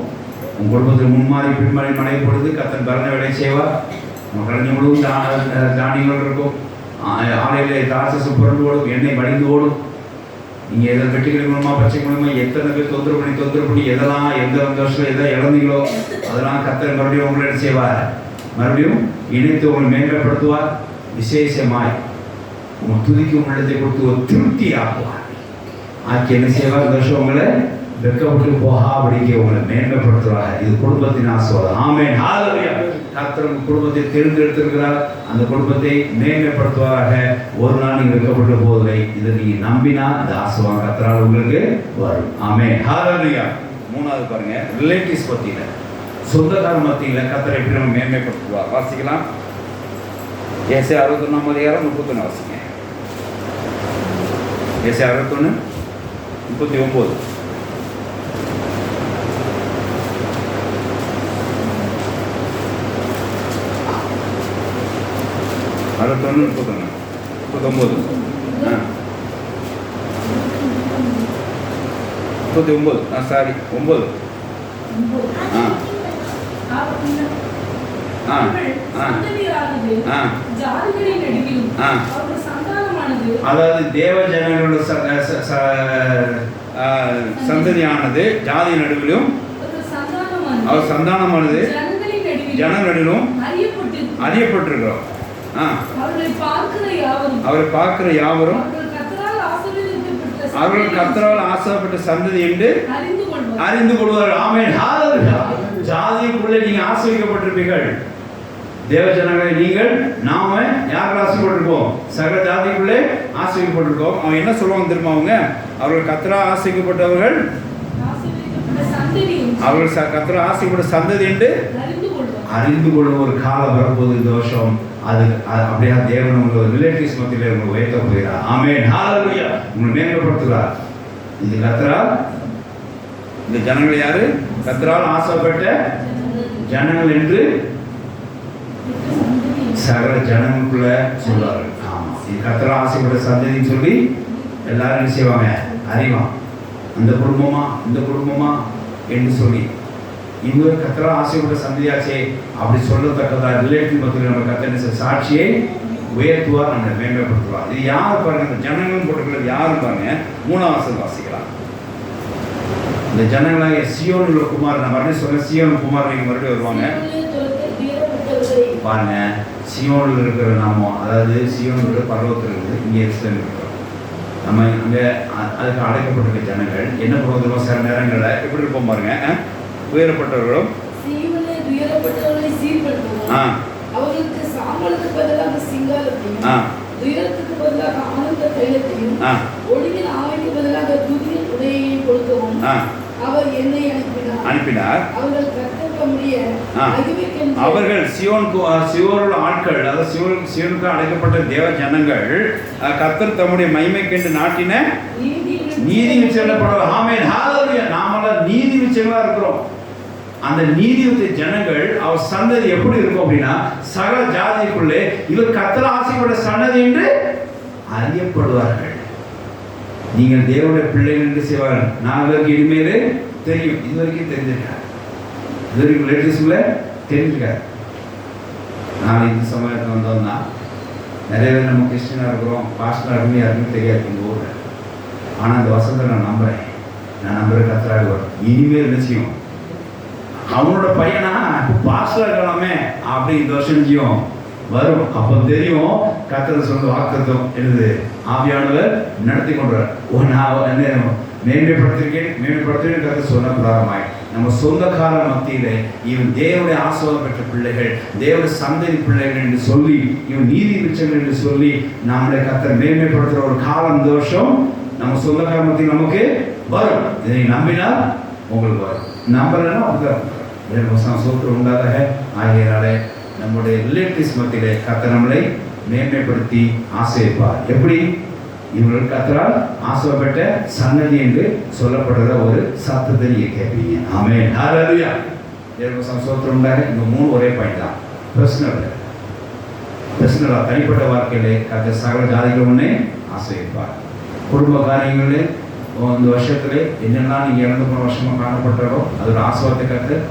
உன் குடும்பத்தில் முன்மாறி பின்மாறி மழை பொழுது கர்த்தர் பரண வேலை செய்வார். நம்ம கலைஞ முழுவதும் தானியங்கள் இருக்கும். ஆலையிலே தாசசு புரண்டு ஓடும், எண்ணெய் வடிந்து ஓடும். நீங்கள் எதை வெட்டிக்கிற மூலமாக பச்சை மூலமாக எத்தனை பேர் தொந்தரவு பண்ணி எதெல்லாம் எந்த வருஷம் எதை இழந்தீங்களோ அதெல்லாம் கர்த்தர் மறுபடியும் உங்களை என்ன செய்வார்? மறுபடியும் இணைத்து உங்களை மேம்படுத்துவார். விசேஷமாய் உங்கள் துதிக்கு உங்களிடத்தை கொடுத்து ஒரு திருப்தி ஆக்குவார். ஆக்கி என்ன செய்வார்? இந்த வருஷம் உங்களை வெக்கப்பட்டு போகாபடிக்கு உங்களை மேன்மைப்படுத்துவார். இது குடும்பத்தின் ஆசீர்வாதம். ஆமென். ஹல்லேலூயா. கர்த்தர் உங்கள் குடும்பத்தை தேர்ந்தெடுத்திருக்கிறார். அந்த குடும்பத்தை மேன்மைப்படுத்துவாராக. ஒரு நாள் நீங்கள் வெக்கப்பட்டு போவதில்லை. இதை நீங்கள் நம்பினா இந்த ஆசீர்வாதம் கர்த்தரால் உங்களுக்கு வரும். ஆமென். ஹல்லேலூயா. மூணாவது பாருங்க, ரிலேட்டிவ்ஸ் மத்தியில், சொந்தக்கார மத்தியில் கர்த்தரை எப்படி நம்ம மேன்மைப்படுத்துவார். வாசிக்கலாம். ஏசாயா 61:31 வாசிங்க. ஏசாயா 61:39. 39. அதாவது தேவ ஜனங்களோட சந்ததியானது ஜாதி நடுவிலும் அவர் சந்தானமானது ஜன நடுவிலும் அறியப்பட்டிருக்கிறோம். அவரை பார்க்கிற யாவரும் அவர்கள் கர்த்தரால் ஆசைப்பட்ட சந்ததி என்று அறிந்து கொள்வார்கள். ஆமென். ஹல்லேலூயா. ஜாதிக்குள்ளே நீங்க ஆசீர்வதிக்கப்பட்டிருப்பீர்கள். தேவ ஜனங்களை நீங்கள் நாம யார் ஆசீர்வதிக்கப்பட்டிருக்கோம்? சகல ஜாதிக்குள்ளே ஆசீர்வதிக்கப்பட்டிருக்கோம். அவன் என்ன சொல்லுவாங்க தெரியுமா? அவர்கள் கர்த்தரால் ஆசீர்வதிக்கப்பட்டவர்கள் அவர்கள் கர்த்தரால் ஆசீர்வதிக்கப்பட்ட சந்ததி என்று அறிந்து கொள்ளும் ஒரு காலம் வரும்போது இந்த வருஷம் அது அப்படியே தேவன் உங்கள் ரிலேட்டிவ்ஸ் மத்தியில் உங்களை உயர்த்த போகிறார். ஆமென். ஹல்லேலூயா. உங்களை மேம்படுத்துகிறார். இது கர்த்தரால், இந்த ஜனங்கள் யாரு? கர்த்தரால் ஆசைப்பட்ட ஜனங்கள் என்று சகல ஜனங்களுக்குள்ள சொல்வார்கள். ஆமா, இது கர்த்தரால் ஆசைப்பட்ட சந்ததின்னு சொல்லி எல்லாரும் செய்வாங்க, அறிவான். அந்த குடும்பமா இந்த குடும்பமா என்று சொல்லி இவங்க கர்த்தரால் ஆசைப்பட்ட சந்ததியாச்சே அப்படி சொல்லத்தக்கதா ரிலேட்டிவ் மத்தியில் நம்ம கர்த்தர் சாட்சியை உயர்த்துவார், நம்மளை மேம்படுத்துவார். இது யார் பாருங்க? இந்த ஜனங்களும் போட்டுக்கிறது யாரும் பாருங்க. 3ஆம் வசனம் வாசிக்கலாம். இந்த ஜனங்களாக சியோன் உள்ள குமார், நான் மறுபடியும் சொல்ல, சியோன் குமார் நீங்க மறுபடியும் வருவாங்க பாருங்க. சியோனில் இருக்கிற நாம, அதாவது சியோன் பர்வத்தில் இருக்குது, இங்கே எருசலேம் இருக்கிறோம். நம்ம அங்கே அதுக்கு அடைக்கப்பட்டிருக்க ஜனங்கள் என்ன பண்ணுவோம்? சில நேரங்களில் எப்படி இருப்போம் பாருங்க. உயரப்பட்டவர்களும் அவர்களுக்கு சாம்பலுக்கு பதிலாக சிங்காரத்தையும் துயரத்துக்கு பதிலாக ஆனந்த தைலத்தையும் ஒளியின் ஆவிக்கு பதிலாக துதியின் உடையையும் கொடுக்கவும் அவர் என்னை அனுப்பினார். அவர்கள் கர்த்தருடைய அவர்கள் சியோனுள்ள ஆட்கள், அதாவது சியோனுக்கு அழைக்கப்பட்ட தேவ ஜனங்கள் கர்த்தர் தம்முடைய மகிமைக்கென்று நாட்டின நீதி விச்சயப்படுவார். ஆமென். ஹல்லேலூயா. நாமெல்லாம் நீதி விச்சயமா இருக்கிறோம். அந்த நீதியுத்த ஜனங்கள் அவர் சந்ததி எப்படி இருக்கும் அப்படின்னா, சகல ஜாதிக்குள்ளே இவர் கர்த்தரால் ஆசைப்பட்ட சந்ததி என்று அறியப்படுவார்கள். நீங்கள் தேவனுடைய பிள்ளைகள் என்று செய்வார்கள். நாங்களுக்கு இனிமேல் தெரியும். இது வரைக்கும் தெரிஞ்சிருக்காரு, இது வரைக்கும் லேட்டஸ்ட்ல தெரிஞ்சிருக்காரு. நான் இந்த சமயத்தில் வந்தோம்னா நிறைய பேர் நம்ம கிறிஸ்டினாக இருக்கிறோம், பாஸ்டராக இருக்குன்னு யாருக்கும் தெரியாது இந்த ஊரில். ஆனால் அந்த வசனத்தை நான் நம்புறேன் கர்த்தராக வரும். இனிமேல் என்ன செய்யும்? அவனோட பையனா பாஸ்டர் இருக்கலாமே அப்படி இந்த வருஷம் செய்யும் வரும். அப்போ தெரியும் கர்த்தர் சொல்ற வாக்குத்தத்தம் எழுது ஆவியானவர் நடத்தி கொண்டார். நான் மேம்படுத்திருக்கேன் கர்த்தர் சொன்ன பிரகாரமாய் நம்ம சொந்தக்கார மத்தியிலே இவன் தேவனுடைய ஆசீர்வாதம் பெற்ற பிள்ளைகள், தேவனுடைய சந்ததி பிள்ளைகள் என்று சொல்லி, இவன் நீதி விச்சங்கள் என்று சொல்லி நம்மளை கர்த்தர் மேன்மைப்படுத்துகிற ஒரு காலம் இந்த வருஷம் நம்ம சொந்தக்கார மத்தியில் நமக்கு வரும். இதை நம்பினால் உங்களுக்கு வரும், நம்பலைன்னா அப்படிதான் சோத்திரம் உண்டாதாக. ஆகியனாலே நம்முடைய ரிலேட்டிவ்ஸ் மத்தியிலே கர்த்தர் நம்மளை மேன்மைப்படுத்தி ஆசீர்வதிப்பார். எப்படி? இவர்கள் கர்த்தரால் ஆசீர்வதிக்கப்பட்ட சன்னதி என்று சொல்லப்படுற ஒரு சத்தத்தை நீங்க கேட்பீங்க. ஆமென். ஹல்லேலூயா. சோத்திரம் உண்டாக. இந்த 3 ஒரே பாயிண்ட் தான், பிரச்சனை இல்லை. பர்சனலாக தனிப்பட்ட வாழ்க்கையிலே கர்த்தர் சகல ஜாதிகள் ஒன்றே ஆசீர்வதிப்பார். குடும்ப காரியங்களே இந்த வருஷத்துல என்னெல்லாம் நீங்கள் இறந்து போன வருஷமாக காணப்பட்டாரோ அதோட ஆசீர்வாதத்தை கர்த்தர்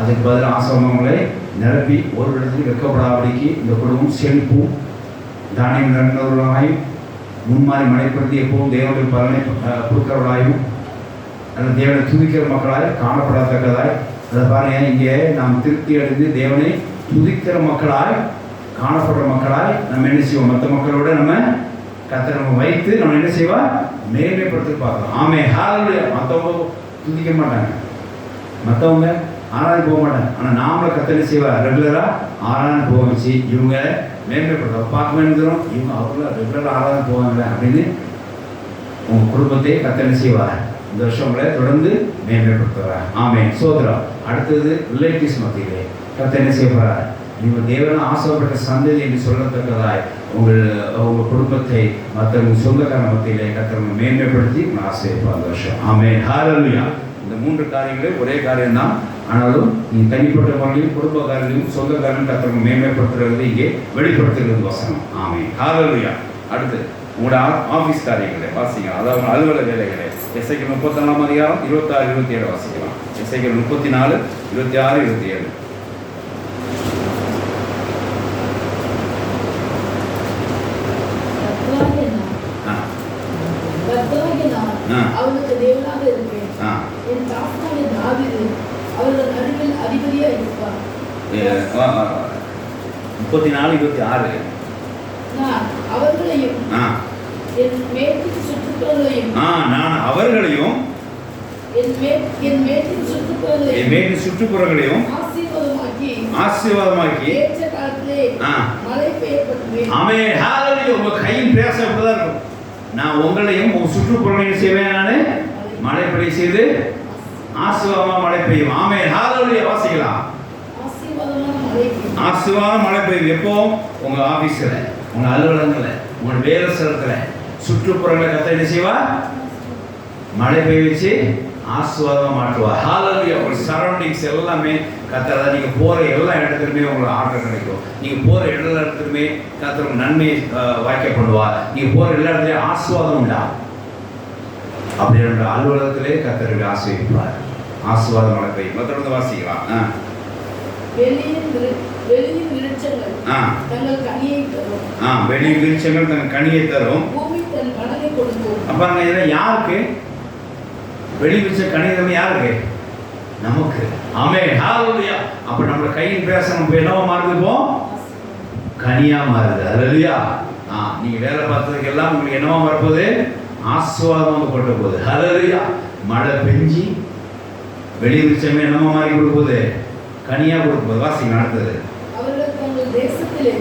அதுக்கு பதில் ஆசீர்வாதங்களை நிரப்பி ஒரு இடத்துல வெக்கப்படாதபடிக்கு இந்த குடும்பம் செழிப்பும் தானியம் நிறைந்தவர்களாயும் முன்மாறி மழைப்படுத்தி எப்பவும் தேவனுடைய பலனை கொடுக்கிறவர்களாயும் அந்த தேவனை துதிக்கிற மக்களாய் காணப்படத்தக்கதாய் அதை பாருங்க, இங்கே நாம் திருப்தி அடைந்து தேவனை துதிக்கிற மக்களாய் காணப்படுற மக்களாய் நம்ம என்ன செய்வோம், மற்ற மக்களோட நம்ம கர்த்தரை நம்ம வைத்து நம்ம என்ன செய்வா மேன்மைப்படுத்தி பார்க்கலாம். ஆமே ஹல்லேலூயா. மற்றவங்க துதிக்க மாட்டாங்க, மற்றவங்க ஆராதனை போக மாட்டாங்க, ஆனால் நாமளை கர்த்தரை செய்வா ரெகுலராக ஆராதனை போக வச்சு இவங்க மேன்மைப்படுத்த பார்க்க வேண்டியதும் இவங்க அவர்கள ரெகுலராக ஆராதனை போவாங்க அப்படின்னு உங்கள் குடும்பத்தை கர்த்தரை செய்வார். இந்த வருஷம் உங்களை தொடர்ந்து மேன்மைப்படுத்துவார். ஆமே சோதரம். அடுத்தது ரிலேட்டிவ்ஸ் மத்தியிலே கர்த்தர் என்ன செய்ய போகிறார், நீங்கள் தேவன ஆசைப்பட்ட சந்ததி என்று சொல்லத்தக்கதாய் உங்கள் குடும்பத்தை மற்ற சொந்தக்கார மத்தியிலே கர்த்தர் மேன்மைப்படுத்தி ஆசைப்பார் இந்த வருஷம். ஆமே ஹல்லேலூயா. இந்த 3 காரியங்களே ஒரே காரியம் தான், ஆனாலும் நீங்கள் தனிப்பட்ட முறையிலும் குடும்ப காரியங்களையும் சொந்தக்காரங்களும் கர்த்தர் மேன்மைப்படுத்துறது இங்கே வெளிப்படுத்துகிறது வசனம். ஆமே ஹல்லேலூயா. அடுத்து உங்களோட ஆஃபீஸ் காரியங்களை வாசிக்கலாம், அதாவது அலுவலக வேலைகளை எஸ்ஐக்கள் 34 அதிகாரம் 26 27 வாசிக்கலாம். எஸ்ஐக்கள் 34 26 27. அவனுக்கு தேவனாக இருப்பேன். என் தாசனாகிய தாவீது அவர்கள் நடுவில் அதிபதியாக இருப்பார். 34:26. நான் அவர்களையும் என் மேற்கின் சுற்றுப்புறங்களையும் நான் அவர்களையும் என் மேற்கின் சுற்றுப்புறங்களையும் ஆசீர்வாதமாக்கி ஏற்ற காலத்திலே மழை பெய்யப்படுவேன். ஆமென் ஹல்லேலூயா. உங்க கையின் பிரயாசம் இப்படிதான் இருக்கும். நான் உங்களையும் உங்க சுற்றுப்புறங்களையும் செய்வேன், நான் மழை பெய்ய செய்து ஆசீர்வாதமா மழை பெய்யும். ஆமென் ஹல்லேலூயா. வாசிக்கலாம். ஆசீர்வாதம் மழை பெய்யும். எப்போ? உங்க ஆபீஸ்ல, உங்க அலுவலகத்துல, உங்க வேலை ஸ்தலத்துல, சுற்றுப்புறங்களை கர்த்தர் என்ன செய்வா மழை பெய்ய வச்சு ஆசீர்வாதமா மாற்றுவா. ஹல்லேலூயா. உங்க சரௌண்டிங்ஸ் எல்லாமே கர்த்தர், நீங்க போற எல்லா இடத்துலையுமே உங்களுக்கு ஆர்டர் கிடைக்கும். நீங்க போற எல்லா இடத்துலையுமே கர்த்தர் நன்மை வாய்க்கப்படுவார். நீங்க போற எல்லா இடத்துலையும் ஆசீர்வாதம் உண்டா. அப்படி என்ற அலுவலகத்திலே கர்த்தருக்கு ஆசீர்வதிப்பார். ஆசீர்வாதம் மழை பெய்யும். மற்றொன்று வாசிக்கலாம். வெளியின் விருட்சங்கள் தங்கள் கனியை தரும். வெளியின் விருட்சங்கள் தங்கள் கனியை தரும். பூமி தன் பலனை கொடுக்கும். அப்ப இதெல்லாம் யாருக்கு? வெளி விருட்ச கனி தரும் யாருக்கு? நமக்கு. ஆமென் ஹல்லேலூயா. அப்ப நம்ம கையின் பிரயாசம் நம்ம என்னவா மாறுது? கனியா மாறுது. ஹல்லேலூயா. நீங்க வேலை பார்த்ததுக்கு எல்லாம் உங்களுக்கு என்னவா வரப்போகுது? ஆசீர்வாதம் வந்து கொண்டு போகுது. ஹல்லேலூயா. மழை பெஞ்சி வெளி விருட்சமே என்னவா மாறி கொடுக்குது? கனியா கொடுக்கும்போது வாசிங்க. அடுத்தது அவர்கள் தங்கள் தேசத்திலே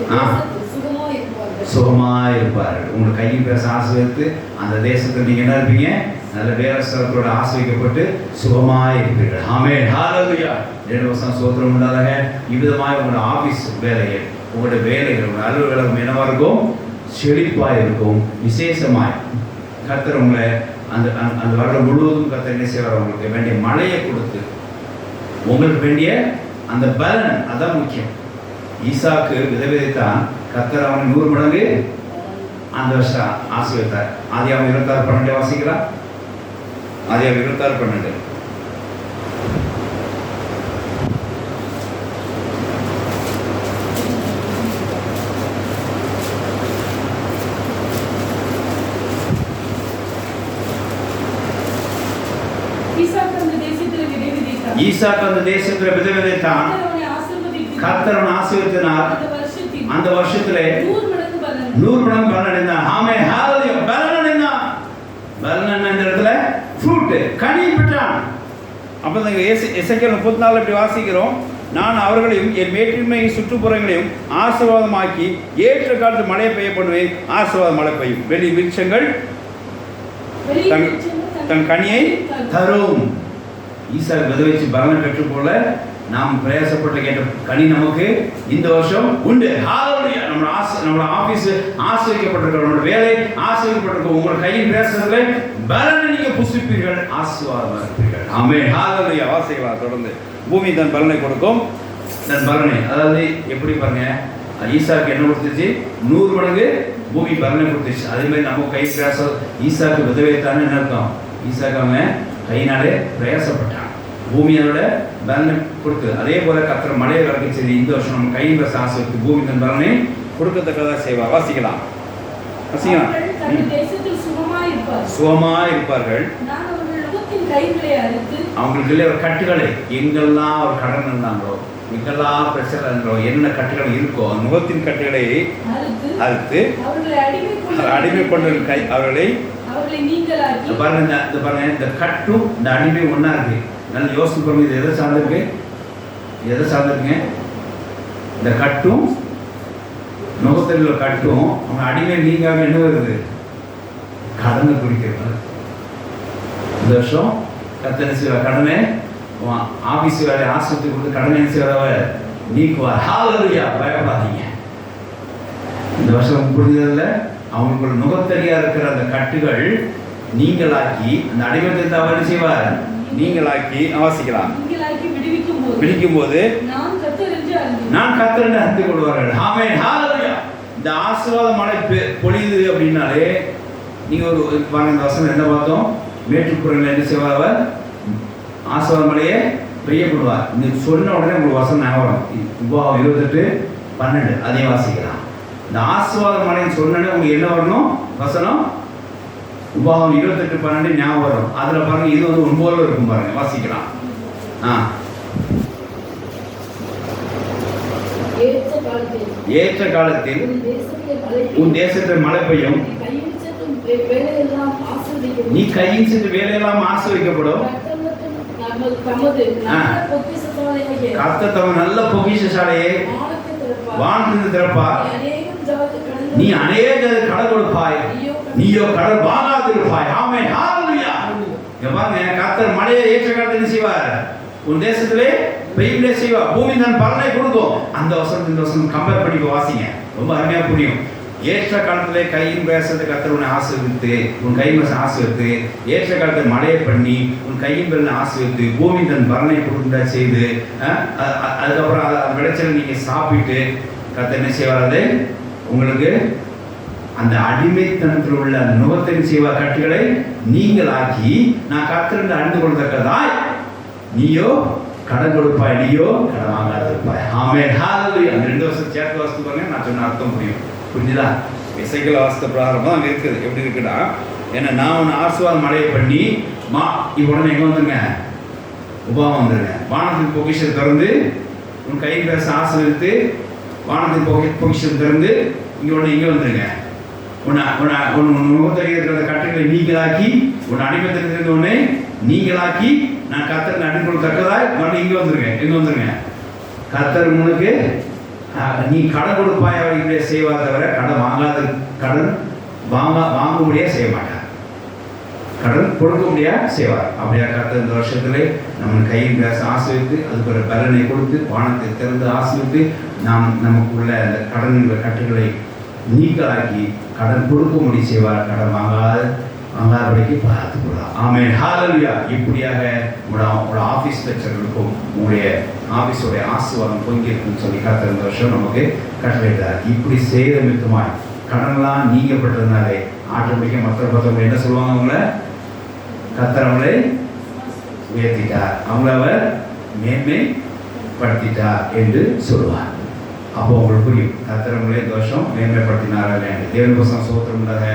சுகமாக இருப்பார்கள். உங்கள் கையில் பேச ஆசீர்வதித்து அந்த தேசத்தில் நீங்கள் என்ன இருப்பீங்க? நல்ல வேலை ஸ்தலத்தோட ஆசீர்வதிக்கப்பட்டு சுகமாக இருப்பீர்கள். ஆமென் ஹல்லேலூயா. 2 வருஷம் சோத்திரம் உண்டாதாக. இவ்விதமாக உங்களோட ஆஃபீஸ் வேலைகள், உங்களுடைய வேலைகள், உங்களோட அலுவலகம் என்னவா இருக்கும்? செழிப்பாக இருக்கும். விசேஷமாய் கர்த்தர் உங்களை அந்த வருடம் முழுவதும் கர்த்தர் என்ன செய்வார்? உங்களுக்கு வேண்டிய மழையை கொடுத்து உங்களுக்கு வேண்டிய அந்த பலன், அதான் முக்கியம். ஈசாக்கு விதைத்தான், கர்த்தர் அவனை 100 மடங்கு அந்த வருஷம் ஆசீர்வதித்தார். ஆதியாகமம் 26:12 வாசிக்கலாம். ஆதியாகமம் 26:12. ஈசாக்கு அந்த தேசத்துல விதை விதைத்தான், கர்த்தர் அவனை ஆசீர்வதித்தார். அந்த வருஷத்திலே 100 மடங்கு பலன் அடைந்தான். ஆமென் ஹல்லேலூயா. பலன் அடைந்தான். பலன் இந்த இடத்துல ஃப்ரூட், கனி பெற்றான். அப்ப இந்த எசேக்கியேல் 34 இப்படி வாசிக்கிறோம். நான் அவர்களையும் என் மேட்டின்மை சுற்றுப்புறங்களையும் ஆசீர்வாதமாக்கி ஏற்ற காலத்து மழை பெய்ய பண்ணுவேன். ஆசீர்வாதம் மழை பெய்யும். வெளி விருட்சங்கள் தன் கனியை தரும். ஈசாக்கு விதை வச்சு பலனை பெற்று போல நாம் பிரயாசப்பட்டு கேட்ட கனி நமக்கு இந்த வருஷம் உண்டு. ஹல்லேலூயா. நம்ம ஆபீஸ் ஆசீர்வதிக்கப்பட்டிருக்கிறோம், நம்மளோட வேலை ஆசீர்வதிக்கப்பட்டிருக்கும். உங்கள் கையின் பிரயாசத்திலே பலனை நீங்க புசிப்பீர்கள், ஆசீர்வாதமாக இருப்பீர்கள். ஆமென் ஹல்லேலூயா. வாசிக்கலாம் தொடர்ந்து. பூமி தன் பலனை கொடுக்கும். தன் பலனை, அதாவது எப்படி பாருங்க, ஈசாக்கு என்ன கொடுத்துச்சு? 100 மடங்கு பூமி பலனை கொடுத்துச்சு. அதே மாதிரி நம்ம கை பிரயாசம். ஈசாக்கு விதவைத்தானே என்ன இருக்கும்? ஈசாக்கு அவன் கையினாலே பிரயாசப்பட்டான், பூமி அதோட பலனை கொடுத்து. அதே போல கர்த்தர் மழையை வரைக்கும் சரி, இந்த வருஷம் நம்ம கையில் ஆசைக்கு பூமி தன் பலனை கொடுக்கத்தக்கதாக செய்வார். வாசிக்கலாம். சுகமா இருப்பார்கள். அவங்களுக்கு இல்லை ஒரு கட்டுகளை, எங்கெல்லாம் ஒரு கடன் இருந்தாங்களோ, எங்கெல்லாம் பிரச்சனை இருந்தாலோ, என்ன கட்டுகள் இருக்கோ முகத்தின் கட்டுகளை அறுத்து அடிமை கொண்டு கை அவர்களை பாருங்க. இந்த பாருங்க, இந்த கட்டும் இந்த அடிமை ஒன்னா இருக்கு. நல்ல யோசனை பண்ணுங்க, இது எதை சார்ந்திருக்கு? எதை சார்ந்திருக்குங்க? இந்த கட்டும் முகத்தில் கட்டும் அவங்க அடிமை நீங்காம என்ன வருது? கடனை குறிக்கிறது. இந்த வருஷம் கத்தனை செய்வார். கடனை ஆபீஸ் வேலை ஆசிரியத்துக்கு கொடுத்து கடனை செய்வதவ நீக்குவார். ஹalleluya. பயப்படாதீங்க. இந்த வருஷம் புரிஞ்சதில்ல, அவங்களுக்குள்ள நுகத்தடியா இருக்கிற அந்த கட்டுகள் நீங்களாக்கி, அந்த அடிமத்தை அவர் செய்வார், நீங்களாக்கி. வாசிக்கலாம். விடுவிக்கும் போது நான் கர்த்தர் என்று அறிந்து கொள்வார்கள். ஆமென். ஹalleluya. இந்த ஆசீர்வாத மழை பொழியுது அப்படின்னாலே நீங்க ஒரு பாருங்க, வசனம் என்ன பார்த்தோம்? மேட்டுக்குறையில் என்ன செய்வார்? அவர் ஆசீர்வாத மழையை பெய்யப்படுவார். இன்னைக்கு சொன்ன உடனே உங்களுக்கு வசனம் ஞாபகம். 28:12 அதே வாசிக்கலாம். இந்த ஆசீர்வாத மழைன்னு சொன்னோடனே உங்களுக்கு என்ன வரணும்? வசனம் உபாகம் 28:12 ஞாபகம் வரும். அதுல பாருங்க, இது வந்து 9 இருக்கும் பாருங்க, வாசிக்கலாம். ஏற்ற காலத்தில் உன் தேசத்தில் மழை பெய்யும், நீ கையில் சென்று வேலையெல்லாம் ஆசீர்வதிக்கப்படும். கர்த்தர் தமது நல்ல பொக்கிஷசாலையை வானத்திலிருந்து திறப்பார். நீ அநேக கடன் கொடுப்பாய், நீயோ கடன் வாங்காதிருப்பாய். ஆமென். ஹalleluya. பாருங்க, கர்த்தர் மழையை ஏற்ற காலத்தில் செய்வார், உன் தேசத்திலே பெய்யும்படியே செய்வார், பூமி தன் பலனை கொடுக்கும். அந்த வசனம் இந்த வசனம் கம்பேர் பண்ணி வாசிங்க, ரொம்ப அருமையா புரியும். ஏற்ற காலத்திலே கையின் பேசுறது கர்த்தர் உன்னை ஆசீர்வதித்து, உன் கையின் ஆசீர்வதித்து, ஏற்ற காலத்தில் மழையை பண்ணி உன் கையின் பேரில் ஆசீர்வதித்து, பூமி தன் பலனை கொடுக்க செய்து, அதுக்கப்புறம் அந்த விளைச்சலை நீங்க சாப்பிட்டு கர்த்தர் என்ன செய்வார்? உங்களுக்கு அந்த அடிமைத்தனத்தில் உள்ள அந்த நுகத்தின் செய்வா கட்டுகளை நீங்கள் ஆக்கி, நான் கர்த்தர் அறிந்து கொள்ளத்தக்கதாய் நீயோ கடன் கொடுப்பாய், நீயோ கடன் வாங்காதிருப்பாய். ஆமென். ஹalleluya. அந்த 2 வருஷம் சேர்த்து வாசித்து பாருங்க, நான் சொன்ன அர்த்தம் புரியும். புரிஞ்சுதா? இசைக்கல் வாசித்த பிரகாரம் தான் இருக்குது. எப்படி இருக்குன்னா, ஏன்னா நான் உன்னை ஆசீர்வாத மழையை பண்ணி உடனே எங்க வந்துருங்க? உபாவம் வந்துருங்க. வானத்தின் பொக்கிஷம் திறந்து உன் கையில் பேச ஆசீர்வதித்து, வானத்தின் பொக்கிஷம் திறந்து இங்க உடனே இங்க வந்துருங்க. முகத்தறிகிற கட்டுகளை நீங்களாக்கி, உன் அடிமத்திலிருந்து உடனே நீங்களாக்கி, நான் கர்த்தர் அடிமை கொடுத்தக்கதாய் மறுபடியும் இங்க வந்துருங்க. எங்க வந்துருங்க? கர்த்தர் உனக்கு நீ கடன் கொடுப்பாய் அவர்களே செய்வார், தவிர கடன் வாங்க முடியாது செய்ய மாட்டார், கடன் கொடுக்க முடியாது செய்வார். அப்படியா கர்த்தர் இந்த வருஷத்துல நம்ம கையில் பேச ஆசீர்வித்து, அதுக்கு ஒரு பலனை கொடுத்து, வானத்தை திறந்து ஆசீர்வித்து, நாம் நமக்குள்ள அந்த கடன் கட்டுகளை நீக்கலாக்கி கடன் கொடுக்க முடிய செய்வார், கடன் வாங்காதபடிக்கு பார்த்துக்கொள்ளலாம். ஆமென். ஹalleluya. இப்படியாக உங்களோட ஆஃபீஸ் ஸ்ட்ரக்சர்களுக்கும் உங்களுடைய ஆஃபீஸோடைய ஆசீர்வாதம் பொங்கி இருக்குன்னு சொல்லி கர்த்தர் இந்த வருஷம் நமக்கு கட்டளையிட்டார். இப்படி செய்த மித்தமாய் கடன்லாம் நீங்கப்பட்டதுனாலே ஆட்டோமேட்டிக்காக மற்றவங்க என்ன சொல்லுவாங்க? அவங்கள கர்த்தர் அவங்களை உயர்த்திட்டார், அவங்கள அவர் மேன்மைப்படுத்திட்டார் என்று சொல்லுவார். அப்போ உங்களுக்கு புரியும், கர்த்தரவங்களே தோஷம் மேன்மைப்படுத்தினார்கள். தேவன் கோசம் சோத்திரம் உண்டாக.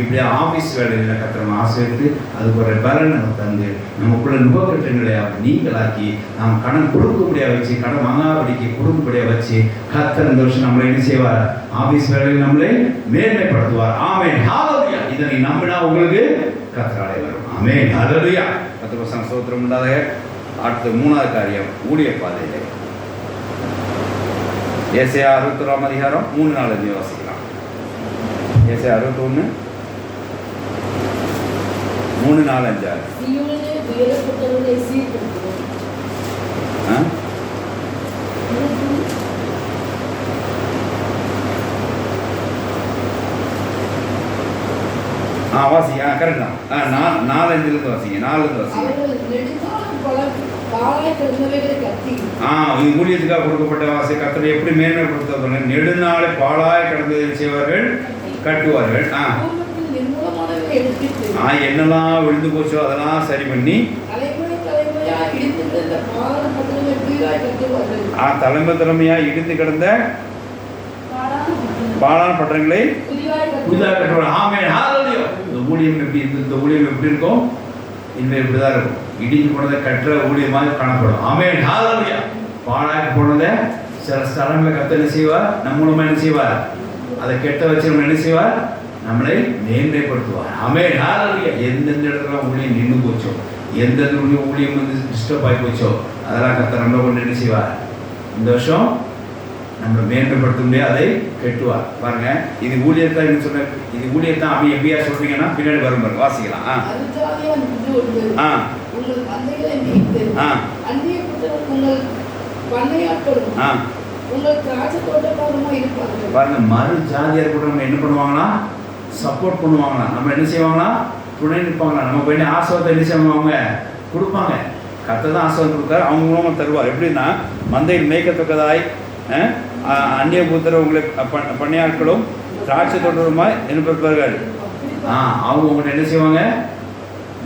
இப்படி ஆஃபீஸ் வேலையில் கர்த்தரம் ஆசீர்வதித்து, அதுக்கு ஒரு பலன் நமக்கு தந்து, நமக்குள்ள நுகக்கட்டங்களை அவர் நீங்களாக்கி, நாம் கடன் கொடுக்க முடியாது வச்சு, கடன் வாங்காதபடிக்கு கொடுக்கக்கூடிய வச்சு, கர்த்தர் இந்த வருஷம் நம்மளை என்ன செய்வார்? ஆஃபீஸ் வேலையில் நம்மளை மேன்மைப்படுத்துவார். ஆமென். ஹalleluya. இதை நீ நம்பினா உங்களுக்கு கர்த்தராலே வரும். ஆமென். ஹalleluya. கர்த்தர் கோசம் சோத்திரம் உண்டாக. அடுத்த 3வது காரியம், ஊழிய பாதையிலே. ஏசாயா 61 அதிகாரம் 3-4 வாசிக்கலாம். ஏசாயா 61 3-4-5. வாசிங்க. கரெக்ட் தான். 4:5 வாசிங்க. 4 வாசிங்க. அவர்கள் நெடுங்காலம் பாழாய் கிடந்தவைகளை கட்டி. இது ஊழியத்துக்காக கொடுக்கப்பட்ட வாசி. கர்த்தரை எப்படி மேன்மைப்படுத்த நெடுநாளை பாழாய் கிடந்ததை செய்வார்கள், கட்டுவார்கள். பூமியின் நிர்மூலமானவைகளை எடுப்பித்து. என்னெல்லாம் விழுந்து போச்சோ அதெல்லாம் சரி பண்ணி தலைமுறை தலைமுறையா இடிந்து கிடந்த பாழான பட்டணங்களை புதிதாய் கட்டுவார்கள். தலைமையா இடிந்து கிடந்த பாழான பட்டணங்களை புதிதாக கட்டுவார்கள். ஆமென். ஹல்லேலூயா. இந்த ஊழியம் எப்படி இருந்து, இந்த ஊழியம் எப்படி இருக்கும்? இனிமேல் இப்படிதான் இருக்கும். இடிஞ்சு போனதை கட்டுற ஊழியமாக காணப்படும். ஆமென். ஹல்லேலூயா. பாழாக்கி போனதை சில ஸ்தலங்களை கர்த்தர் என்ன செய்வார்? நம்ம மூலமா என்ன செய்வார்? அதை கெட்ட வச்சு நம்ம என்ன செய்வார்? நம்மளை மேன்மைப்படுத்துவார். ஆமென். ஹல்லேலூயா. எந்தெந்த இடத்துல ஊழியம் நின்று போச்சோ, எந்தெந்த ஊழியம் வந்து டிஸ்டர்ப் ஆகி போச்சோ, அதெல்லாம் கர்த்தர் நம்மளை கொண்டு என்ன செய்வார்? இந்த வருஷம் நம்மளை மேன்மைப்படுத்த முடியாது, அதை கெட்டுவார். பாருங்க, இது ஊழியத்தான் என்ன சொல்ற, இது ஊழியத்தான் அப்படி எப்படியா சொல்றீங்கன்னா பின்னாடி வரும் பாருங்க, வாசிக்கலாம். உங்கள் மந்தைகளை மீட்டு அந்நிய புத்திரர் உங்கள் பண்ணையாட்களும் உங்கள் திராட்சை தோட்டக்காரமா இருப்பார்கள். பாருங்க, மறு ஜாதியார் கூட நம்ம என்ன பண்ணுவாங்களா? சப்போர்ட் பண்ணுவாங்களா? நம்ம என்ன செய்வாங்களா? துணை நிற்பாங்களா? நம்ம போய் ஆசீர்வாதத்தை என்ன செய்வாங்க? கொடுப்பாங்க. கர்த்தர் தான் ஆசீர்வாதம் கொடுத்தாரு, அவங்க மூலமாக தருவார். எப்படின்னா, மந்தையில் மேய்க்கத்தக்கதாய் அந்நிய புத்திரர் உங்களை பண்ணையாட்களும் திராட்சை தோட்டருமாய் நினைப்பார்கள். அவங்க உங்கள்கிட்ட என்ன செய்வாங்க?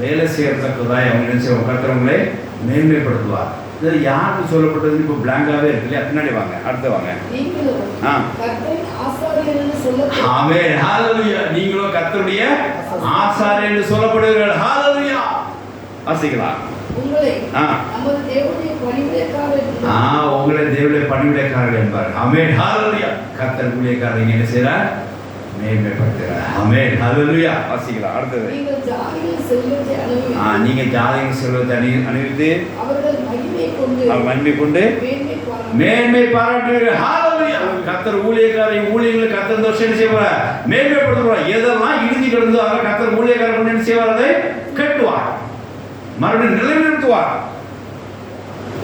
வேலை செய்யறதுக்குதாய் அவங்க என்ன செய்வாங்க? கர்த்தர் உங்களை மேன்மைப்படுத்துவார். இது யாருக்கு சொல்லப்பட்டது? இப்போ பிளாங்காவே இருக்கு இல்லையா? பின்னாடி வாங்க, அடுத்து வாங்க. ஆமென். ஹல்லேலூயா. நீங்களும் கர்த்தருடைய ஆசாரியர் என்று சொல்லப்படுவீர்கள். ஹல்லேலூயா. வாசிக்கலாம். உங்களை நமது தேவனுடைய பணிவிடைக்காரர்கள் உங்களை தேவனுடைய பணிவிடைக்காரர்கள் என்பார். ஆமென். ஹல்லேலூயா. கர்த்தர் ஊழியக்காரர் என்ன செய்றார்? மேன்மைப்படுத்துகிறார். ஆமென். ஹல்லேலூயா. வாசிக்கலாம். அடுத்தது. நீங்கள் ஜாதிகளின் செல்வத்தை அனுபவித்து நீங்க ஜாதிகளின் செல்வத்தை அனுபவித்து அவர்கள் மகிமை கொண்டு மேன்மை பாராட்டுவீர்கள். ஹல்லேலூயா. கர்த்தர் ஊழியங்களை கர்த்தர் இந்த வருஷம் என்ன செய்வார்? மேன்மைப்படுத்துவார். எதெல்லாம் இடிஞ்சு கிடந்தோ அதை கர்த்தர் ஊழியக்காரர் கொண்டு என்ன செய்வார்? அதை கட்டுவார், மறுபடியும் நிலைநிறுத்துவார்.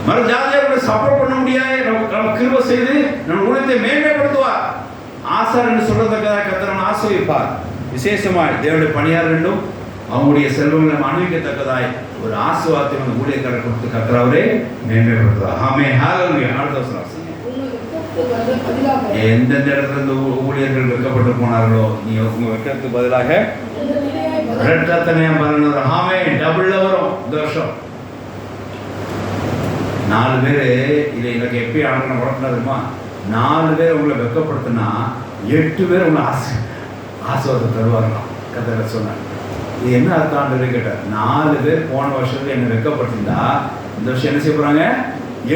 மறு ஜாதியாரோட சப்போர்ட் பண்ண முடியாது, நம்ம கிருபை செய்து நம்ம ஊழியத்தை மேன்மைப்படுத்துவார். ஆசார் என்று சொல்லத்தக்கதாக கர்த்தர் ஆசீர்வதிப்பார். விசேஷமாய் தேவனுடைய பணியாளர்களும் அவங்களுடைய செல்வங்களை அனுபவிக்கத்தக்கதாய் ஒரு ஆசீர்வாதத்தை நம்ம ஊழியக்காரர் கொடுத்து கர்த்தர் அவரே மேன்மைப்படுத்துவார். ஆமென். ஹல்லேலூயா. அடுத்த வசனம். எந்தெந்த இடத்துல இருந்து ஊழியர்கள் வெட்கப்பட்டு போனார்களோ, நீ உங்க வெட்கத்துக்கு பதிலாக ரெட்டத்தனையம் பண்ணணும். ஆமென். டபுள்ல வரும் இந்த வருஷம். 4 பேர் இதை எனக்கு எப்படி ஆண்டவனை உடனதுமா, 4 பேர் உங்களை வெட்கப்படுத்தினா 8 பேர் உங்களை ஆசீர்வாதத்தை தருவாங்களாம். கர்த்தர் சொன்னார். இது என்ன அர்த்தம் ஆண்டவரே கேட்டார். 4 பேர் போன வருஷத்துல என்னை வெட்கப்படுத்திருந்தா இந்த வருஷம் என்ன செய்ய போறாங்க?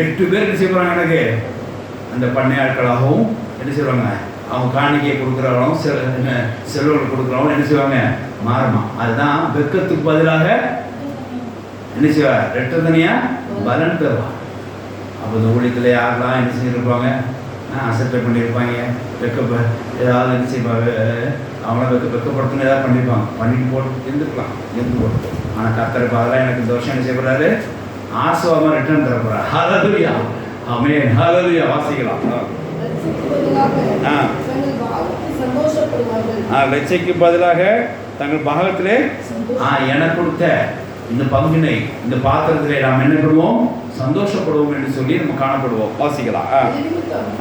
8 பேர் என்ன செய்ய போறாங்க? எனக்கு அந்த பண்ணையாட்களாகவும் என்ன செய்வாங்க? அவங்க காணிக்கையை கொடுக்குறவங்களும் செல்வங்கள் கொடுக்குறவங்களும் என்ன செய்வாங்க? மாறுமா. அதுதான் வெட்கத்துக்கு பதிலாக என்ன செய்வார்? ரெட்டத்தனையா பலன் தருவார். அப்போ இந்த ஊழியத்தில் யாரெல்லாம் என்ன செஞ்சுருப்பாங்க? அசட்டை பண்ணியிருப்பாங்க, ஏதாவது என்ன செய்வாங்க? அவங்கள வெட்கப்படுத்தணும் ஏதாவது பண்ணியிருப்பாங்க, பண்ணிட்டு போட்டு இருந்துக்கலாம், இருந்து போட்டு. ஆனால் கர்த்தருக்கு அதெல்லாம் எனக்கு இந்த வருஷம் என்ன செய்யப்படுறாரு? ஆசீர்வாதமாக ரிட்டர்ன் தரப்படுறாரு. ஹல்லேலூயா. ஆமென். ஹல்லேலூயா. வாசிக்கலாம். லட்சைக்கு பதிலாக தங்கள் பாகத்திலே எனக்கு கொடுத்த இந்த பங்கினை இந்த பாத்திரத்திலே நாம் என்ன பண்ணுவோம்? சந்தோஷப்படுவோம் என்று சொல்லி நம்ம காணப்படுவோம். வாசிக்கலாம்.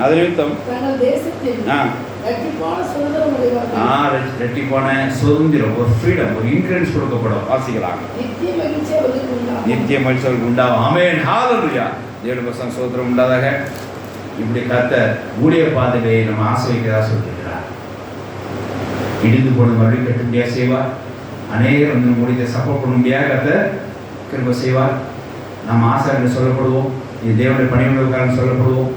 அது நிமித்தம் ரெட்டிப்பான சுதந்திரம், ஒரு ஃப்ரீடம், ஒரு இன்க்ரெடியன்ஸ் கொடுக்கப்படும். வாசிக்கலாம். நித்திய மகிழ்ச்சி உண்டாகும். ஆமென். ஹல்லேலூயா. தேவனுடைய பசங்க சோதரம் உண்டாதாக. இப்படி கர்த்தர் ஊழிய பாதையை நம்ம ஆசீர்வதிக்கிறதா சொல்லியிருக்கிறார். இடிந்து போன மறுபடியும் கட்ட முடியாது செய்வார். அநேகர் வந்து ஊழியத்தை சப்போர்ட் பண்ண முடியாது கர்த்தர் கிருபை செய்வார். நம்ம ஆசாரியர்கள் சொல்லப்படுவோம், இது தேவனுடைய பணிகளுக்காரன் சொல்லப்படுவோம்.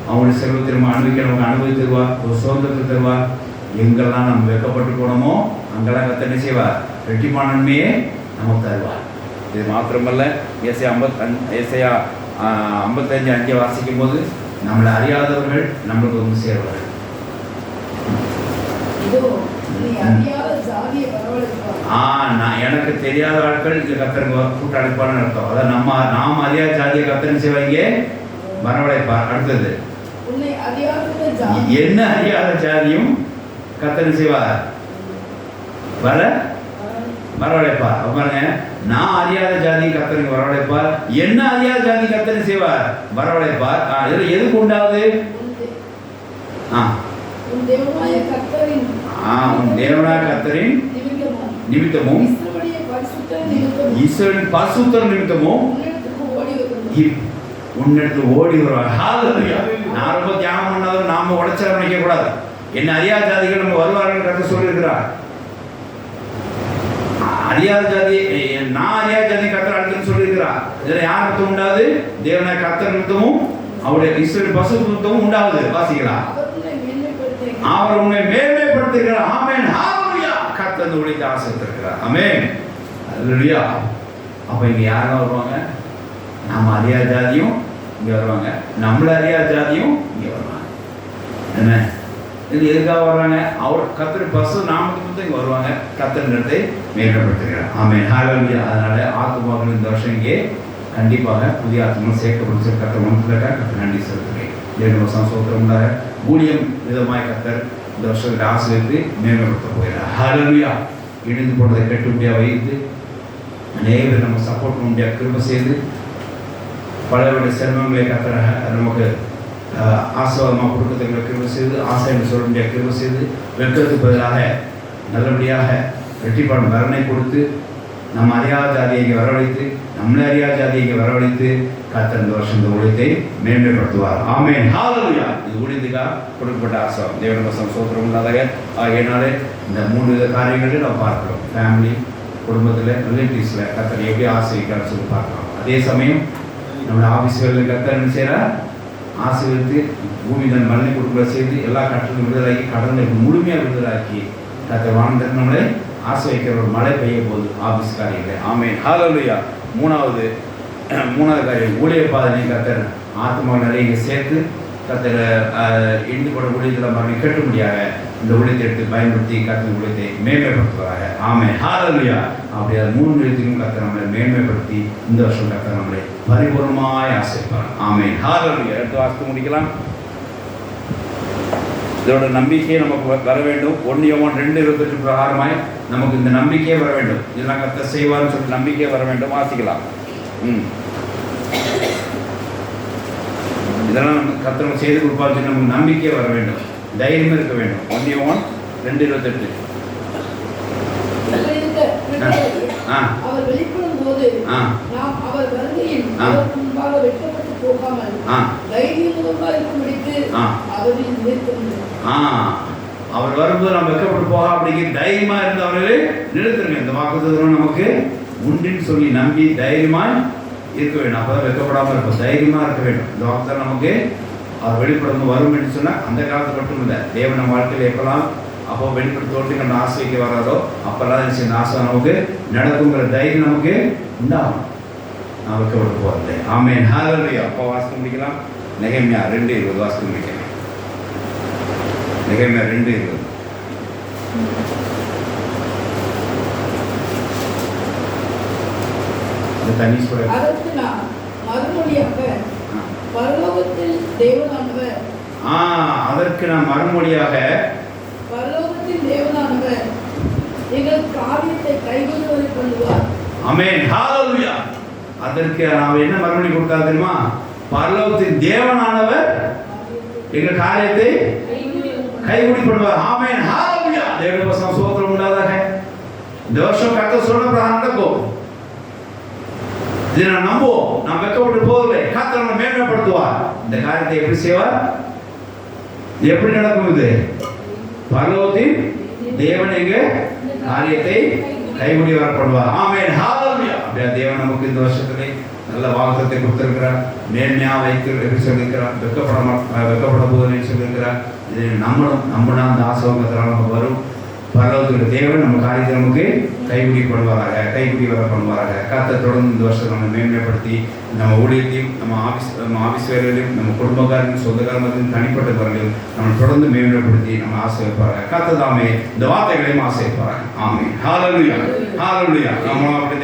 அவங்களுடைய செல்வத்தை நம்ம அனுபவிக்க நமக்கு அனுபவித்து தருவார், ஒரு சுதந்திரத்தை தருவார். எங்கெல்லாம் நம்ம வெட்கப்பட்டு போனோமோ அங்கெல்லாம் கர்த்தர் என்ன செய்வார்? ரெட்டிப்பான நன்மையே நமக்கு தருவார். இது மாத்திரமல்ல, ஏசாயா 55:5 வாசிக்கும் போது நம்மளை அறியாதவர்கள் நம்மளுக்கு வந்து சேருவார்கள். எனக்கு தெரியாத ஆட்கள் இங்க கர்த்தருக்கு கூட்டமைப்பான்னு அர்த்தம். அதான் நாம் அறியாத ஜாதியை கர்த்தர் செய்வாங்க, வரவழைப்பார். அடுத்தது, என்ன அறியாத ஜாதியும் கர்த்தர் செய்வார்? வரவழைப்பார். பாருங்க, நான் அறியாத ஜாதி கர்த்தருக்கு வரவழைப்பார், என்ன அறியாத ஜாதி கர்த்தர் செய்வார், வரவழைப்பார். இதில் எதுக்கு உண்டாவது? உன் தேவனாய கர்த்தரின் நிமித்தமும் இஸ்ரவேலின் பரிசுத்தர் நிமித்தமும் உன்னிடத்தில் ஓடி வருவார். நான் ரொம்ப தியானம் பண்ணாலும் நாம உடைச்சல நினைக்க கூடாது. என்ன அறியாத ஜாதிகள் நம்ம வருவார்கள் கர்த்தர் சொல்லியிருக்கிறார். அறியாத ஜாதி, நான் அறியாத ஜாதி கர்த்தர் அடுத்து சொல்லியிருக்கிறார். இதில் யார் நிமித்தம் உண்டாது? தேவனாய கர்த்தர் நிமித்தமும் அவருடைய இஸ்ரவேலின் பரிசுத்தர் நிமித்தமும் உண்டாவது. வாசிக்கலாம். அவர் உன்னை மேன்மைப்படுத்துகிறார். ஆமென். ஹalleluya. கர்த்தர் அந்த ஊழியத்தை ஆசீர்வதிக்கிறார். ஆமென். ஹalleluya. அப்ப இங்க யாரெல்லாம் வருவாங்க? நம்ம அறியாத ஜாதியும் இங்க வருவாங்க, நம்மள அறியாத ஜாதியும் இங்க வருவாங்க. என்ன இது எதுக்காக வர்றாங்க? அவர் கர்த்தர் பசு நாமத்துக்கு இங்க வருவாங்க. கர்த்தர் நிறத்தை மேன்மைப்படுத்துகிறார். ஆமென். ஹalleluya. அதனால ஆத்துமாக்கள் இந்த வருஷம் இங்கே கண்டிப்பாக புதிய ஆத்துமா சேர்க்கப்படும். கர்த்தர் ஒன்றுக்காக கர்த்தர் நன்றி செலுத்துகிறேன். தேவனுடைய சோத்திரம் உண்டாக ஊழியம் விதமாய் கர்த்தர் இந்த வருஷத்தை ஆசீர்வதித்து மேம்படுத்த போகிறார். ஹalleluya. இடிந்து போனதை கட்டுப்படியாக வைத்து அநேகர் நம்ம சப்போர்ட் பண்ண முடியாது கிருபை செய்து பலருடைய செல்வங்களை கர்த்தர் நமக்கு ஆசீர்வாதமாக கொடுக்கறதுக்கு கிருபை செய்து, ஆசை என்று சொல்ல முடியாது கிருபை செய்து, வெட்கத்துக்கு பதிலாக நல்லபடியாக வெற்றிப்பாடு வரனை கொடுத்து நம்ம அறியாத ஜாதியை இங்கே வரவழைத்து, நம்மளே அறியாத ஜாதியை இங்கே வரவழைத்து கர்த்தர் இந்த வருஷம் இந்த ஊழியத்தை மேன்மைப்படுத்துவார். ஆமென். ஹalleluya. இது ஊழியத்துக்காக கொடுக்கப்பட்ட ஆசீர்வாதம். தேவனுடைய சோத்திரம் உண்டாதாக. ஆகையினாலே இந்த 3 வித காரியங்களை நாம் பார்க்கிறோம். ஃபேமிலி, குடும்பத்தில், ரிலேட்டிவ்ஸில் கர்த்தர் எப்படி ஆசீர்வதிக்கிறார் சொல்லி பார்க்கலாம். அதே சமயம் நம்மளோட ஆஃபீஸ்களில் கர்த்தர் என்ன செய்கிறார்? ஆசீர்வதித்து பூமி தன் மண்ணை கொடுக்குற செய்து எல்லா கட்டளையும் விடுதலாக்கி கடனை முழுமையாக விடுதலாக்கி கர்த்தர் வானத்தில் நம்மளை ஆசீர்வதிக்கிற ஒரு மழை பெய்ய போகுது ஆஃபீஸ் காரியங்களை. ஆமென். ஹalleluya. மூணாவது காரியம் ஊழிய பாதனை கர்த்தர் ஆத்மாவை நிறைய இங்கே சேர்த்து கர்த்தர் இந்து போட ஊழியத்தில் மறுபடியும் கேட்க முடியாத இந்த ஊழியத்தை எடுத்து பயன்படுத்தி கர்த்தர் ஊழியத்தை மேன்மைப்படுத்துவாங்க. ஆமென். ஹalleluya. அப்படி அது 3 விதத்திலும் கர்த்தர் நம்மளை மேன்மைப்படுத்தி இந்த வருஷம் கர்த்தர் நம்மளை பரிபூர்ணமாய் ஆசீர்வதிப்பார். ஆமென். ஹalleluya. அடுத்த வாசித்து முடிக்கலாம். இதோட நம்பிக்கையை நமக்கு வர வேண்டும். 1 யோவான் 2:28 பிரகாரமாய் நமக்கு இந்த நம்பிக்கையே வர வேண்டும். இதெல்லாம் கர்த்தர் செய்வார்னு சொல்லி நம்பிக்கையே வர வேண்டும். வாசிக்கலாம். இதெல்லாம் நம்ம கர்த்தர் செய்து கொடுப்பாரு. நமக்கு நம்பிக்கையே வர வேண்டும், தைரியம் இருக்க வேண்டும். 1 யோவான் 2:28. அவர் வெளிப்படும் போது நாம் அவர் வருகையில் முன்பாக வெட்கப்பட்டு போகாமல் தைரியமாக இருக்கும்படிக்கு அவரில் நிறுத்துங்கள். அவர் வரும்போது நாம் வெட்கப்பட்டு போக அப்படிங்கிற தைரியமா இருந்து அவர்களே நிறுத்துருங்க. இந்த வாக்குத்தத்தம் நமக்கு உண்டின்னு சொல்லி நம்பி தைரியமாய் இருக்க வேண்டும். அப்பதான் வெட்கப்படாமல் இருக்கும், தைரியமா இருக்க வேண்டும். இந்த வாக்குத்தத்தம் நமக்கு அவர் வெளிப்படும் வரும் என்று சொன்னால் அந்த காலத்து மட்டும் இல்லை, தேவன வாழ்க்கையில் எப்பெல்லாம் அப்போ வெளிப்பட்டு தோற்று கண்டு ஆசைக்கு வராதோ அப்பெல்லாம் இந்த ஆசை நமக்கு நடக்குங்கிற தைரியம் நமக்கு உண்டாகும். நான் வைக்கப்பட்டு போகிறது. ஆமென். ஹalleluya. அப்போ வாசிக்க முடிக்கலாம். நெகேமியா 2:20 வாசிக்க முடிக்கலாம். நெகேமியா 2:20. அது தனி சொல்ல. அதற்கு நான் மறுமொழியாக பரலோகத்தில் தேவனானவர் அதற்கு நான் மறுமொழியாக பரலோகத்தின் தேவனானவர் எங்கள் காரியத்தை கைகொள்வதை பண்ணுவார். ஆமென். ஹalleluya. அதற்கு நான் என்ன மறுமொழி கொடுத்தார் தெரியுமா? பரலோகத்தின் தேவனானவர் எங்கள் காரியத்தை கைகூடி பண்ணுவார். ஆமென். ஹalleluya. தேவனுடைய சோத்திரம் உண்டாதாக. இந்த வருஷம் கர்த்தர் சொன்ன பிரகாரம் நடக்கும். இதை நான் நம்புவோம். நான் வெட்கப்பட்டு போவதில்லை. கர்த்தர் நம்மை மேன்மைப்படுத்துவார். இந்த காரியத்தை எப்படி செய்வார்? எப்படி நடக்கும்? இது பரலோகத்தின் தேவன் எங்க காரியத்தை கைகூடி வரப்படுவார். ஆமென். ஹalleluya. அப்படியே தேவன் நமக்கு இந்த வருஷத்திலே நல்ல வாக்குத்தத்தை கொடுத்திருக்கிறார். நேர்மையா வைத்து எப்படி சொல்லியிருக்கிறார்? வெட்கப்பட போவதில்லை சொல்லியிருக்கிறார். இதை நம்மளும் அந்த ஆசீர்வாதத்தினால் நமக்கு வரும். பரலோகத்துடைய தேவன் நம்ம காரியத்தை நமக்கு கைகூடி வர பண்ணுவாராக. கர்த்தர் தொடர்ந்து இந்த வருஷம் நம்ம மேன்மைப்படுத்தி நம்ம ஊழியத்தையும் நம்ம ஆஃபீஸ் வேலைகளையும் நம்ம குடும்பக்காரர்கள் சொந்தக்காரர்களையும் தனிப்பட்ட குரலையும் நம்ம தொடர்ந்து மேன்மைப்படுத்தி நம்ம ஆசீர்வதிப்பாராக. கர்த்தர் தாமே இந்த வார்த்தைகளையும் ஆசீர்வதிப்பாராக. ஆமென். ஹalleluya. ஹalleluya. நம்ம